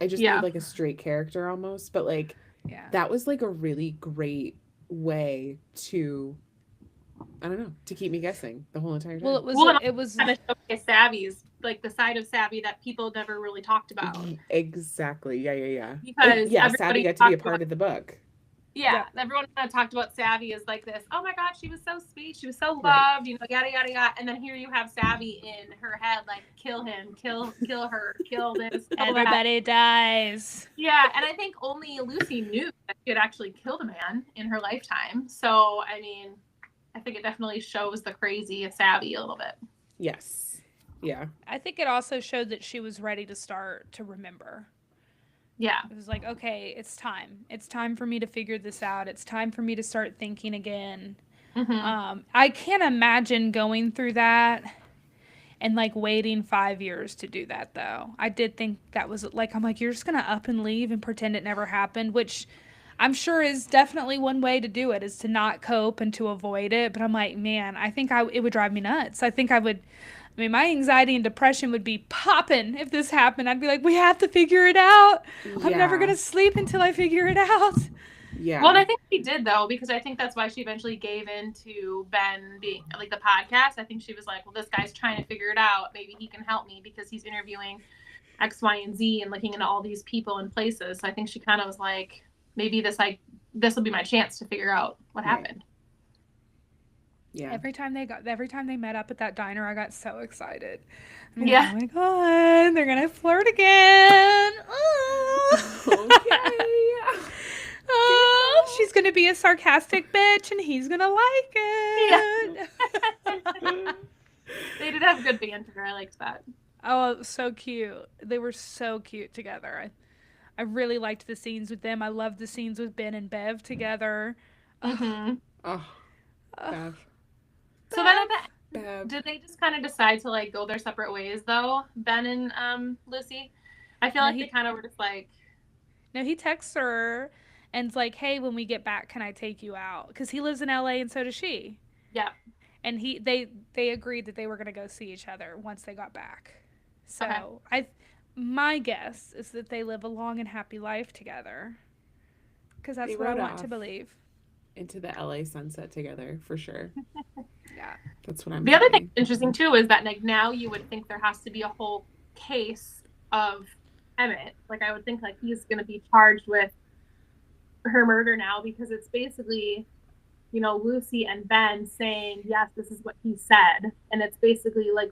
I just need like a straight character almost, but like that was like a really great way to I don't know, to keep me guessing the whole entire time. Well, it was kind of showcase Savvy's like the side of Savvy that people never really talked about. Exactly. Yeah. Because Savvy got to be a part of the book. Yeah, everyone kind of talked about Savvy as like this. Oh my God, she was so sweet. She was so loved. You know, yada yada yada. And then here you have Savvy in her head, like kill him, kill her, kill this. Kill Everybody dies. Yeah, and I think only Lucy knew that she had actually killed a man in her lifetime. So I mean, I think it definitely shows the crazy of Savvy a little bit. Yes. Yeah. I think it also showed that she was ready to start to remember. Yeah. It was like, okay, it's time. It's time for me to figure this out. It's time for me to start thinking again. I can't imagine going through that and like waiting 5 years to do that though. I did think that was like, I'm like, you're just gonna up and leave and pretend it never happened, which I'm sure is definitely one way to do it, is to not cope and to avoid it. But I'm like, man, I think it would drive me nuts. I think I mean, my anxiety and depression would be popping if this happened. I'd be like, we have to figure it out. I'm never Yeah. gonna sleep until I figure it out. Yeah. Well, and I think she did though, because I think that's why she eventually gave in to Ben being like the podcast. I think she was like, well, this guy's trying to figure it out. Maybe he can help me because he's interviewing X, Y, and Z and looking into all these people and places. So I think she kind of was like, maybe this will be my chance to figure out what Right. happened. Yeah. Every time they met up at that diner, I got so excited. I'm like, Yeah. oh my god, they're gonna flirt again. Okay. Oh, she's gonna be a sarcastic bitch, and he's gonna like it. They did have good banter. I liked that. Oh, it was so cute. They were so cute together. I really liked the scenes with them. I loved the scenes with Ben and Bev together. Mm-hmm. Oh, Ugh. Bev. So then at the Bev. did they just kind of decide to like go their separate ways though, Ben and Lucy? I feel No, like they kind of were just like, No, he texts her and's like, "Hey, when we get back, can I take you out?" Because he lives in LA and so does she. yeah. And they agreed that they were gonna go see each other once they got back. So my guess is that they live a long and happy life together. Because that's They what I rode want to off. believe. Into the LA sunset together for sure. Yeah. That's what I'm The other thing thinking. that's interesting too is that like now you would think there has to be a whole case of Emmett. Like I would think like he's going to be charged with her murder now, because it's basically, you know, Lucy and Ben saying, yes, this is what he said. And it's basically like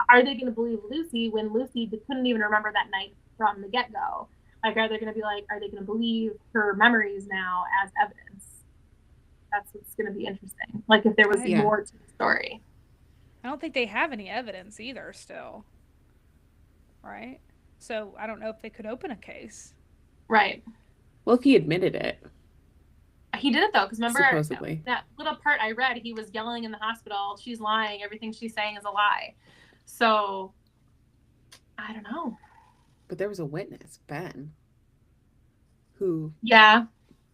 are they going to believe Lucy when Lucy couldn't even remember that night from the get-go? Like, are they going to believe her memories now as evidence? That's what's going to be interesting. Like if there was Yeah. more to the story. I don't think they have any evidence either still. Right? So I don't know if they could open a case. Right. Well, he admitted it, He did it though, because remember supposedly. that little part I read, he was yelling in the hospital, she's lying, everything she's saying is a lie. So I don't know. But there was a witness, Ben, who Yeah.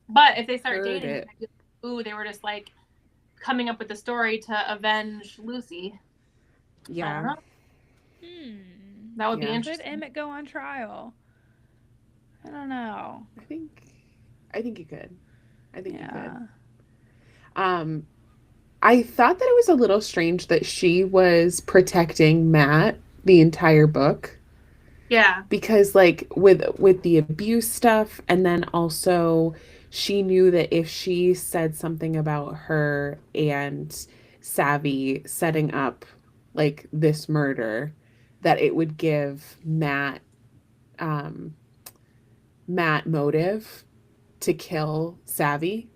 But if they start Heard dating, it. I'd be like, ooh, they were just like coming up with the story to avenge Lucy. I don't yeah. know. That would be Yeah. Could interesting. Emmett go on trial? I don't know. I think he could. I think he could. Yeah. I thought that it was a little strange that she was protecting Matt the entire book, Yeah. because like with the abuse stuff, and then also she knew that if she said something about her and Savvy setting up like this murder, that it would give Matt motive to kill Savvy.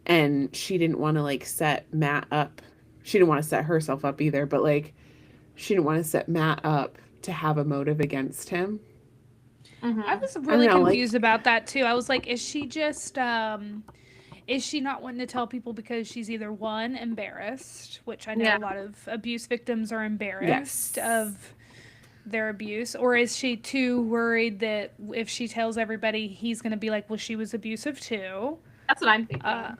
And she didn't want to like set Matt up. She didn't want to set herself up either, but like she didn't want to set Matt up to have a motive against him. Mm-hmm. I was really know, like- confused about that too. I was like, is she just is she not wanting to tell people because she's either one, embarrassed, which I know Yeah. a lot of abuse victims are embarrassed Yes. of their abuse, or is she too worried that if she tells everybody, he's going to be like, well, she was abusive too? That's what I'm thinking.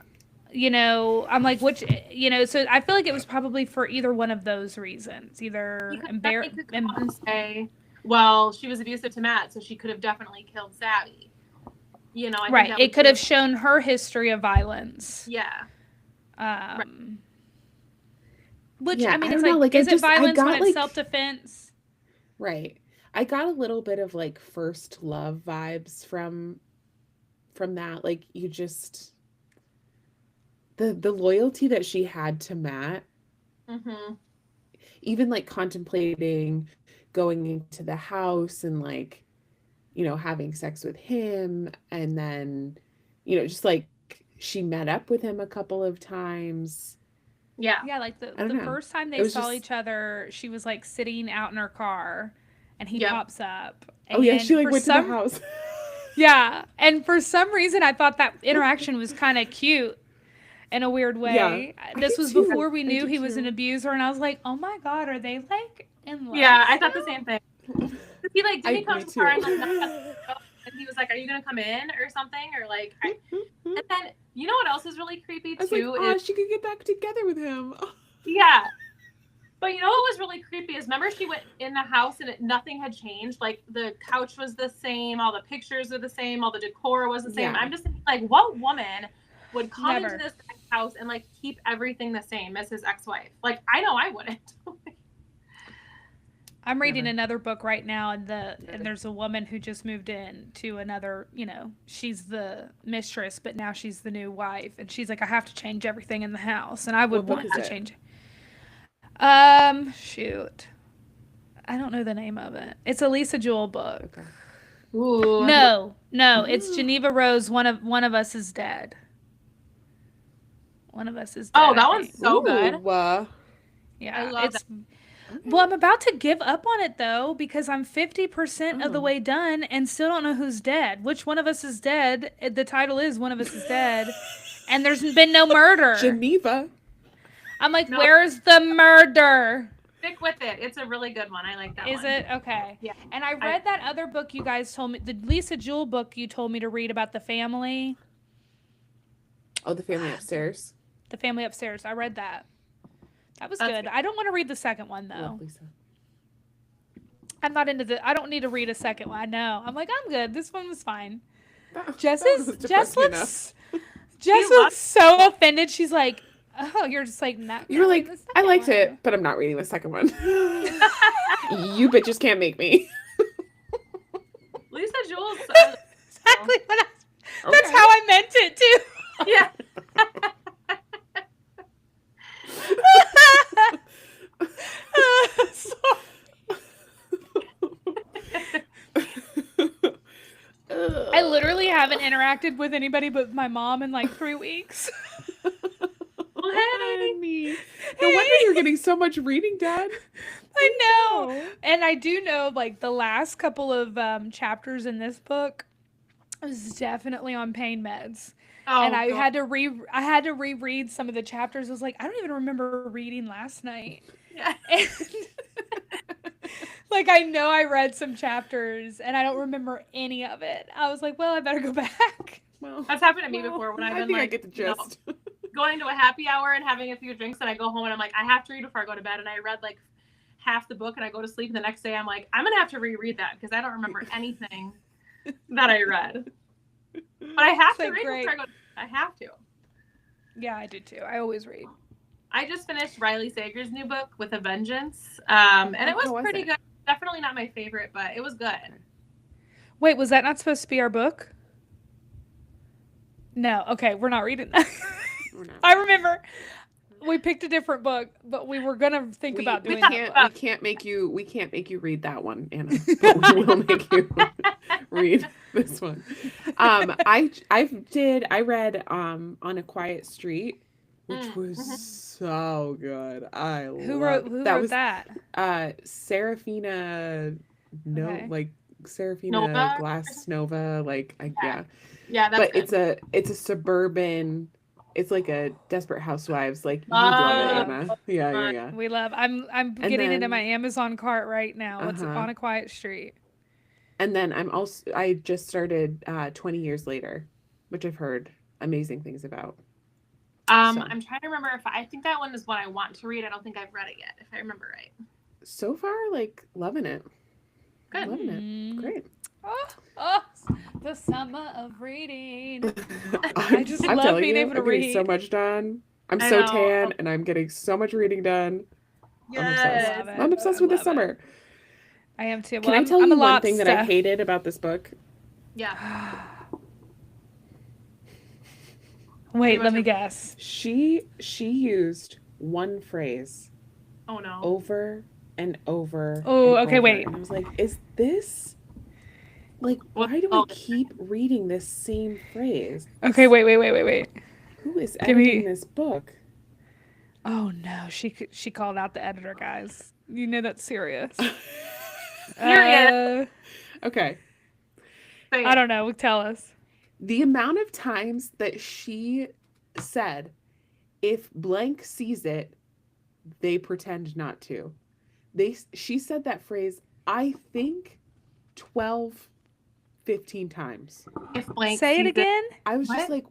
You know, I'm like, which, you know, so I feel like it was probably for either one of those reasons. Either He could embarrassed. come out and say, well, she was abusive to Matt, so she could have definitely killed Savvy. You know, I think Right. that It would could be- have shown her history of violence. Yeah. Which, Yeah, I mean, I it's don't know, like, like, is I it just- I violence got, when it's like- self-defense? Right. I got a little bit of like first love vibes from that. Like you just the loyalty that she had to Matt, Mm-hmm. even like contemplating going into the house and like, you know, having sex with him, and then, you know, just like she met up with him a couple of times. Yeah. Yeah, like I don't the know. first time It they was saw just- each other, she was like sitting out in her car and he Yep. pops up. Oh yeah, and she like for went some, to the house. Yeah, and for some reason I thought that interaction was kind of cute. in a weird Yeah. way. I This did was too. before we I knew did he was an too. abuser, and I was like, oh my God, are they like in love? Yeah, I thought the still? same thing. He like didn't he come Me to the car and like too. knock on the window, and he was like, "Are you gonna come in or something?" Or like, and then you know what else is really creepy I was like, too oh, is she could get back together with him. yeah. But you know what was really creepy is remember she went in the house and nothing had changed. Like the couch was the same, all the pictures were the same, all the decor was the same. Yeah. I'm just thinking, like, what woman would come Never. into this guy's house and like keep everything the same as his ex-wife? Like, I know I wouldn't. I'm reading Never. another book right now, and there's a woman who just moved in to another. She's the mistress, but now she's the new wife, and she's like, I have to change everything in the house, and I would What book want is to it? change. Shoot, I don't know the name of it. It's a Lisa Jewell book. Okay. Ooh. No, it's Geneva Rose. One of us is dead. One of us is dead. Oh, that I one's think. so good. Ooh, Yeah, I love it's. Well, I'm about to give up on it though because I'm 50% of the Oh. way done and still don't know who's dead. Which one of us is dead? The title is One of Us is Dead, and there's been no murder. Geneva. I'm like, No. where's the murder? Stick with it. It's a really good one. I like that Is one. it? Okay. Yeah. And I read that other book you guys told me, the Lisa Jewell book you told me to read about the family. Oh, the family upstairs. The family upstairs. I read that. That was That's good. good. I don't want to read the second one though. Love Lisa. I'm not into I don't need to read a second one. I know. I'm like, I'm good. This one was fine. Jess That was Jess depressing looks enough. Jess looks so offended. She's like, oh, you're just like not. You were not like, reading the I second liked one." it, but I'm not reading the second one. You bitches can't make me. Lisa Jewell's. Exactly what that's Okay. how I meant it too. Yeah. I literally haven't interacted with anybody but my mom in like 3 weeks. Well, hey. Honey. No wonder you're getting so much reading done. I know. And I do know like the last couple of chapters in this book was definitely on pain meds. Oh, And I God. had to reread some of the chapters. I was like, I don't even remember reading last night. Yeah. And like I know I read some chapters and I don't remember any of it. I was like, well, I better go back. Well, That's happened to me well, before when I've I been think I like, get the you know, gist. going to a happy hour and having a few drinks, and I go home and I'm like, I have to read before I go to bed. And I read like half the book and I go to sleep. And the next day I'm like, I'm gonna have to reread that because I don't remember anything that I read. But I have to like, read great. before I go. I have to. Yeah, I do too. I always read. I just finished Riley Sager's new book With a Vengeance, and it was How was pretty it? good. Definitely not my favorite, but it was good. Wait, was that not supposed to be our book? No. Okay, we're not reading that. We're not. I remember we picked a different book, but we were gonna think about doing that. we can't make you read that one, Anna. But we will make you read this one. I read On a Quiet Street, which was so good. Who wrote that? Serafina Okay. Serafina Nova? Glass Nova, yeah. Yeah, that's But good. it's a suburban, it's like a Desperate Housewives, like you'd love it, Anna. Yeah. We love. I'm getting it in then- my Amazon cart right now. It's Uh-huh. On a Quiet Street. And then I just started 20 Years Later, which I've heard amazing things about. So. I'm trying to remember if I think that one is one I want to read. I don't think I've read it yet, if I remember right. So far, loving it. Good. Loving it. Great. Oh, the summer of reading. I just I'm love telling being you, able to I'm getting so read. much done. I'm I so know. tan, and I'm getting so much reading done. Yes. Love it. I'm obsessed with this Love it. summer. I am too. Can Well, I tell I'm you a one lot thing that I stuff. hated about this book? Yeah. Wait, let me guess. She used one phrase Oh no. over and over. Oh, and okay, over. wait. And I was like, is this why do I keep reading this same phrase? Okay, wait. Who is Give me- editing this book? Oh no, she called out the editor, guys. You know that's serious. Serious. Okay. Say I it. don't know. Tell us. The amount of times that she said if blank sees it, they pretend not to. She said that phrase, I think 12, 15 times. If blank Say it sees again. I was just What?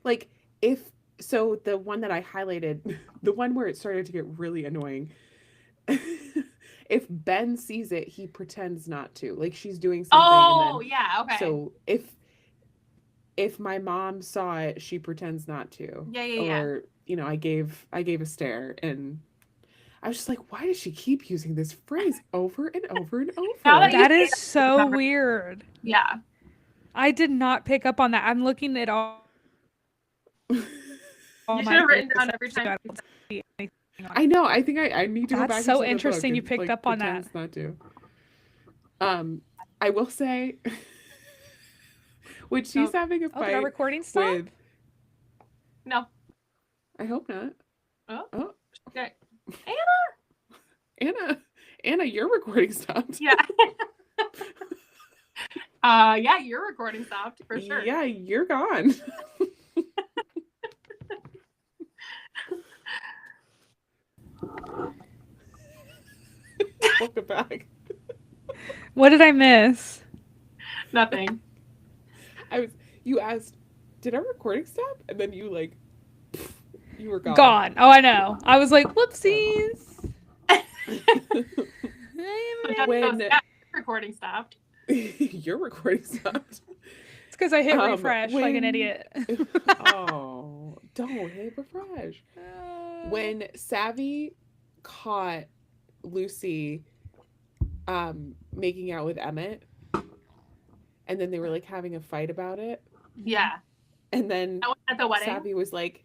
like if so the one that I highlighted, the one where it started to get really annoying. If Ben sees it, he pretends not to. Like she's doing something Oh, and then yeah, okay. so if my mom saw it, she pretends not to. Yeah. Or, I gave a stare, and I was just like, why does she keep using this phrase over and over and over? Now that you That say is that, so remember. weird. Yeah. I did not pick up on that. I'm looking at all You should have written down every time. I know. I think I need to go That's back. so into the interesting book you and, picked up on that. pretends not to. I will say, when she's having a Oh, did our fight recording stop? with, No. I hope not. Oh. Okay. Anna, your recording stopped. Yeah. Yeah, your recording stopped for sure. Yeah, you're gone. Welcome back. What did I miss? Nothing. You asked, did our recording stop? And then you you were gone. Gone. Oh, I know. I was like, whoopsies. When Recording stopped. your recording stopped. It's because I hit refresh like an when- idiot. Oh, don't hit refresh. When Savvy caught Lucy making out with Emmett, and then they were like having a fight about it, Yeah. and then That was at the wedding. Savvy was like,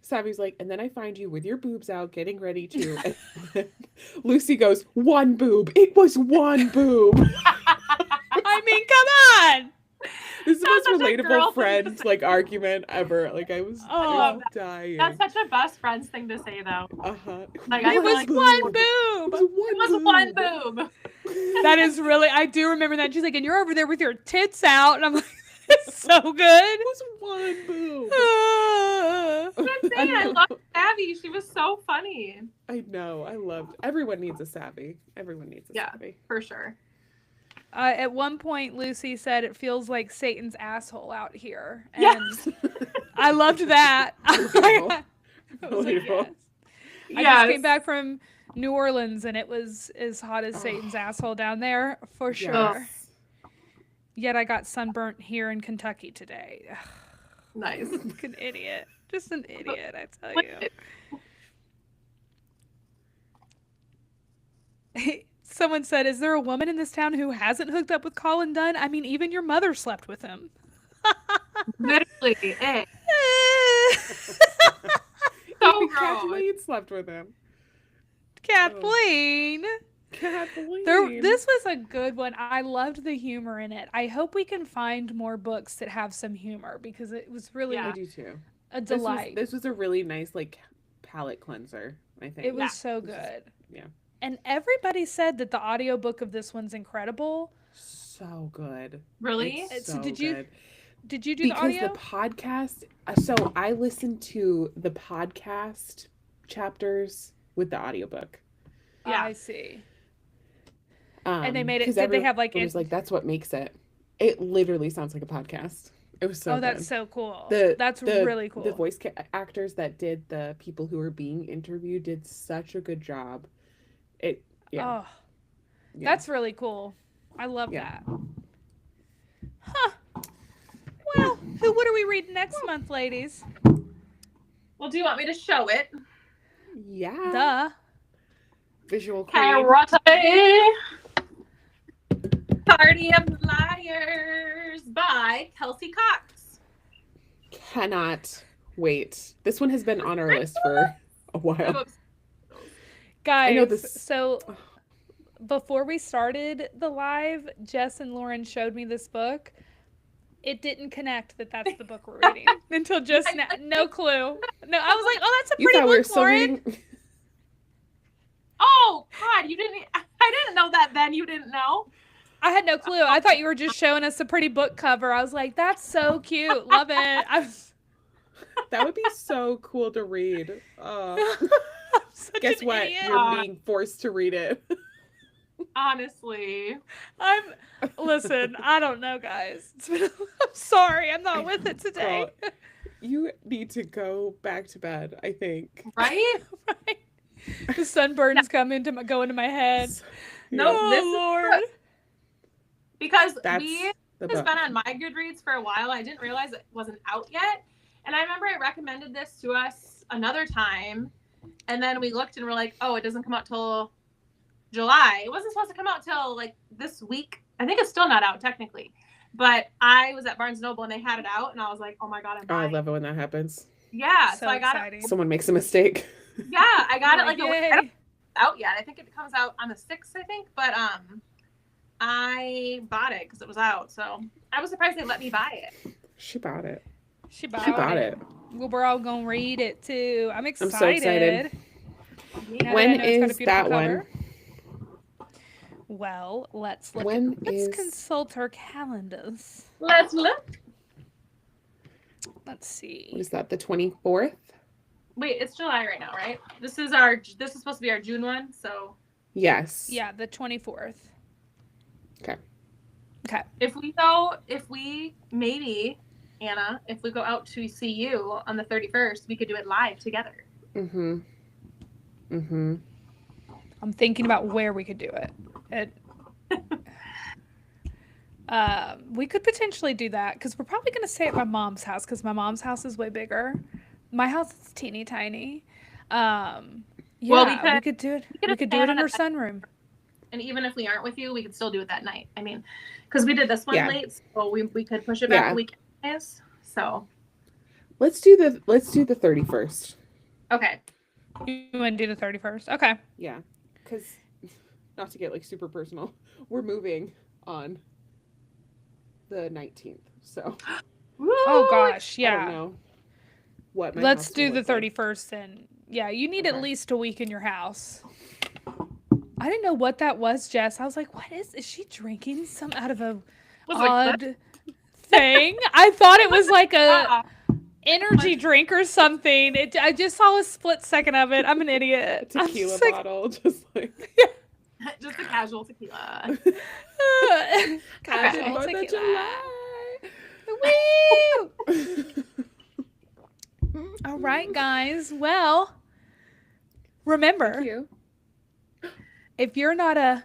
Savvy's like, and then I find you with your boobs out getting ready to. And then Lucy goes, one boob. It was one boob. I mean, come on. This is the That's most such a girl relatable thing to friend say. argument ever. Like I was dying. That's such a best friends thing to say, though. Uh-huh. Like, I It was like- one It boob. It was one boob. That is really, I do remember that. She's like, and you're over there with your tits out. And I'm like, it's so good. It was one boob. I'm saying, I love Abby. She was so funny. I know. I loved. Everyone needs a Savvy. Everyone needs a Yeah. Savvy. For sure. At one point, Lucy said it feels like Satan's asshole out here. And Yes. I loved that. I Relatable. was like, Relatable. yes. I just came back from New Orleans and it was as hot as Satan's asshole down there for sure. Yes. Yet I got sunburnt here in Kentucky today. Nice. Like an idiot. Just an idiot, I tell you. Someone said, is there a woman in this town who hasn't hooked up with Colin Dunn? I mean, even your mother slept with him. Literally. Eh. So Even gross. Kathleen slept with him. Kathleen. Kathleen. This was a good one. I loved the humor in it. I hope we can find more books that have some humor because it was really I do too. a delight. This was a really nice palate cleanser, I think. It was Yeah. so This is- good. yeah. And everybody said that the audiobook of this one's incredible. So good. Really? It's So so did you good. Did you do Because the audio? the podcast, so I listened to the podcast chapters with the audiobook. Yeah. I see. And they made it. 'cause Did they have like? everyone was like, that's what makes it. It literally sounds like a podcast. It was so oh, good. that's so cool. The- That's the- really cool. The voice actors that did the people who were being interviewed did such a good job. Yeah. Oh, Yeah. that's really cool. I love Yeah. that. Huh. Well, what are we reading next month, ladies? Well, do you want me to show it? Yeah. Duh. Visual queen. Karate. Party of Liars by Kelsey Cox. Cannot wait. This one has been on our list for a while. Guys, know this- so before we started the live, Jess and Lauren showed me this book. It didn't connect that that's the book we're reading until just now. No clue. No, I was like, oh, that's a You pretty thought we were book, still Lauren. reading. Oh, God, you didn't. I didn't know that then. You didn't know? I had no clue. I thought you were just showing us a pretty book cover. I was like, that's so cute. Love it. That would be so cool to read. I'm such Guess an what? idiot. You're being forced to read it. Honestly. Listen, I don't know, guys. I'm sorry, I'm not with it today. Girl, you need to go back to bed, I think. Right? Right? The sunburns go into my head. No, Oh, this is Lord. because That's we the has book. been on my Goodreads for a while. I didn't realize it wasn't out yet. And I remember I recommended this to us another time. And then we looked and we're like, oh, it doesn't come out till July. It wasn't supposed to come out till like this week. I think it's still not out technically. But I was at Barnes & Noble and they had it out and I was like, oh my God, I'm Oh, I buying. love it when that happens. Yeah, So so I got exciting. Someone makes a mistake. it. Yeah, I got it like a week. I don't Yay. out yet. I think it comes out on the 6th, I think. But I bought it because it was out. So I was surprised they let me buy it. She bought it. She bought, She bought it. Well, we're all gonna read it too. I'm excited. so excited. Now that I When know it's got a is beautiful that cover. one? Well, let's look. When Let's is- consult our calendars. Let's look. Let's see. What is that? The 24th? Wait, it's July right now, right? This is supposed to be our June one, so Yes. Yeah, the 24th. Okay. Okay. if we maybe Anna, if we go out to see you on the 31st, we could do it live together. Mm-hmm. Mm-hmm. I'm thinking about where we could do it. We could potentially do that because we're probably going to stay at my mom's house because my mom's house is way bigger. My house is teeny tiny. Yeah, we could do it. We could do it in her sunroom. And even if we aren't with you, we could still do it that night. I mean, because we did this one Yeah. late, so we could push it back Yeah. a week. So Let's do the 31st. okay. You want to do the 31st? Okay. Yeah. Because not to get like super personal, we're moving on the 19th. So Oh gosh, I don't yeah. know what my Let's house do will the look like. 31st and yeah, you need at Okay. least a week in your house. I didn't know what that was, Jess. I was like, what is she drinking some out of a Was like, odd thing? I thought it was like a Ah, energy drink or something. I just saw a split second of it. I'm an A idiot. I'm tequila just like, bottle, just like just a casual tequila. Casual Okay. 4th of Tequila. July. Woo! All right, guys. Well, remember, Thank you. if you're not a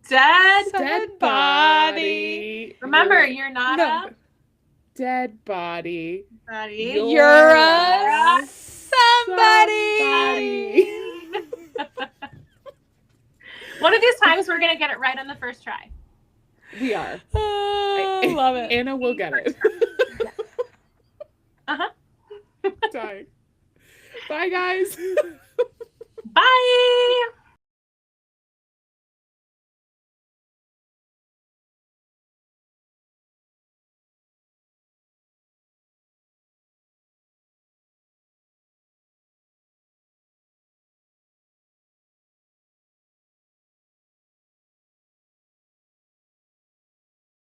Dead. dead body, Remember, you're not No. dead body. a body. you're a a somebody. One of these times we're gonna get it right on the first try. We are. Oh, love it. Anna will get it. Uh-huh. Dying. Bye, guys. Bye.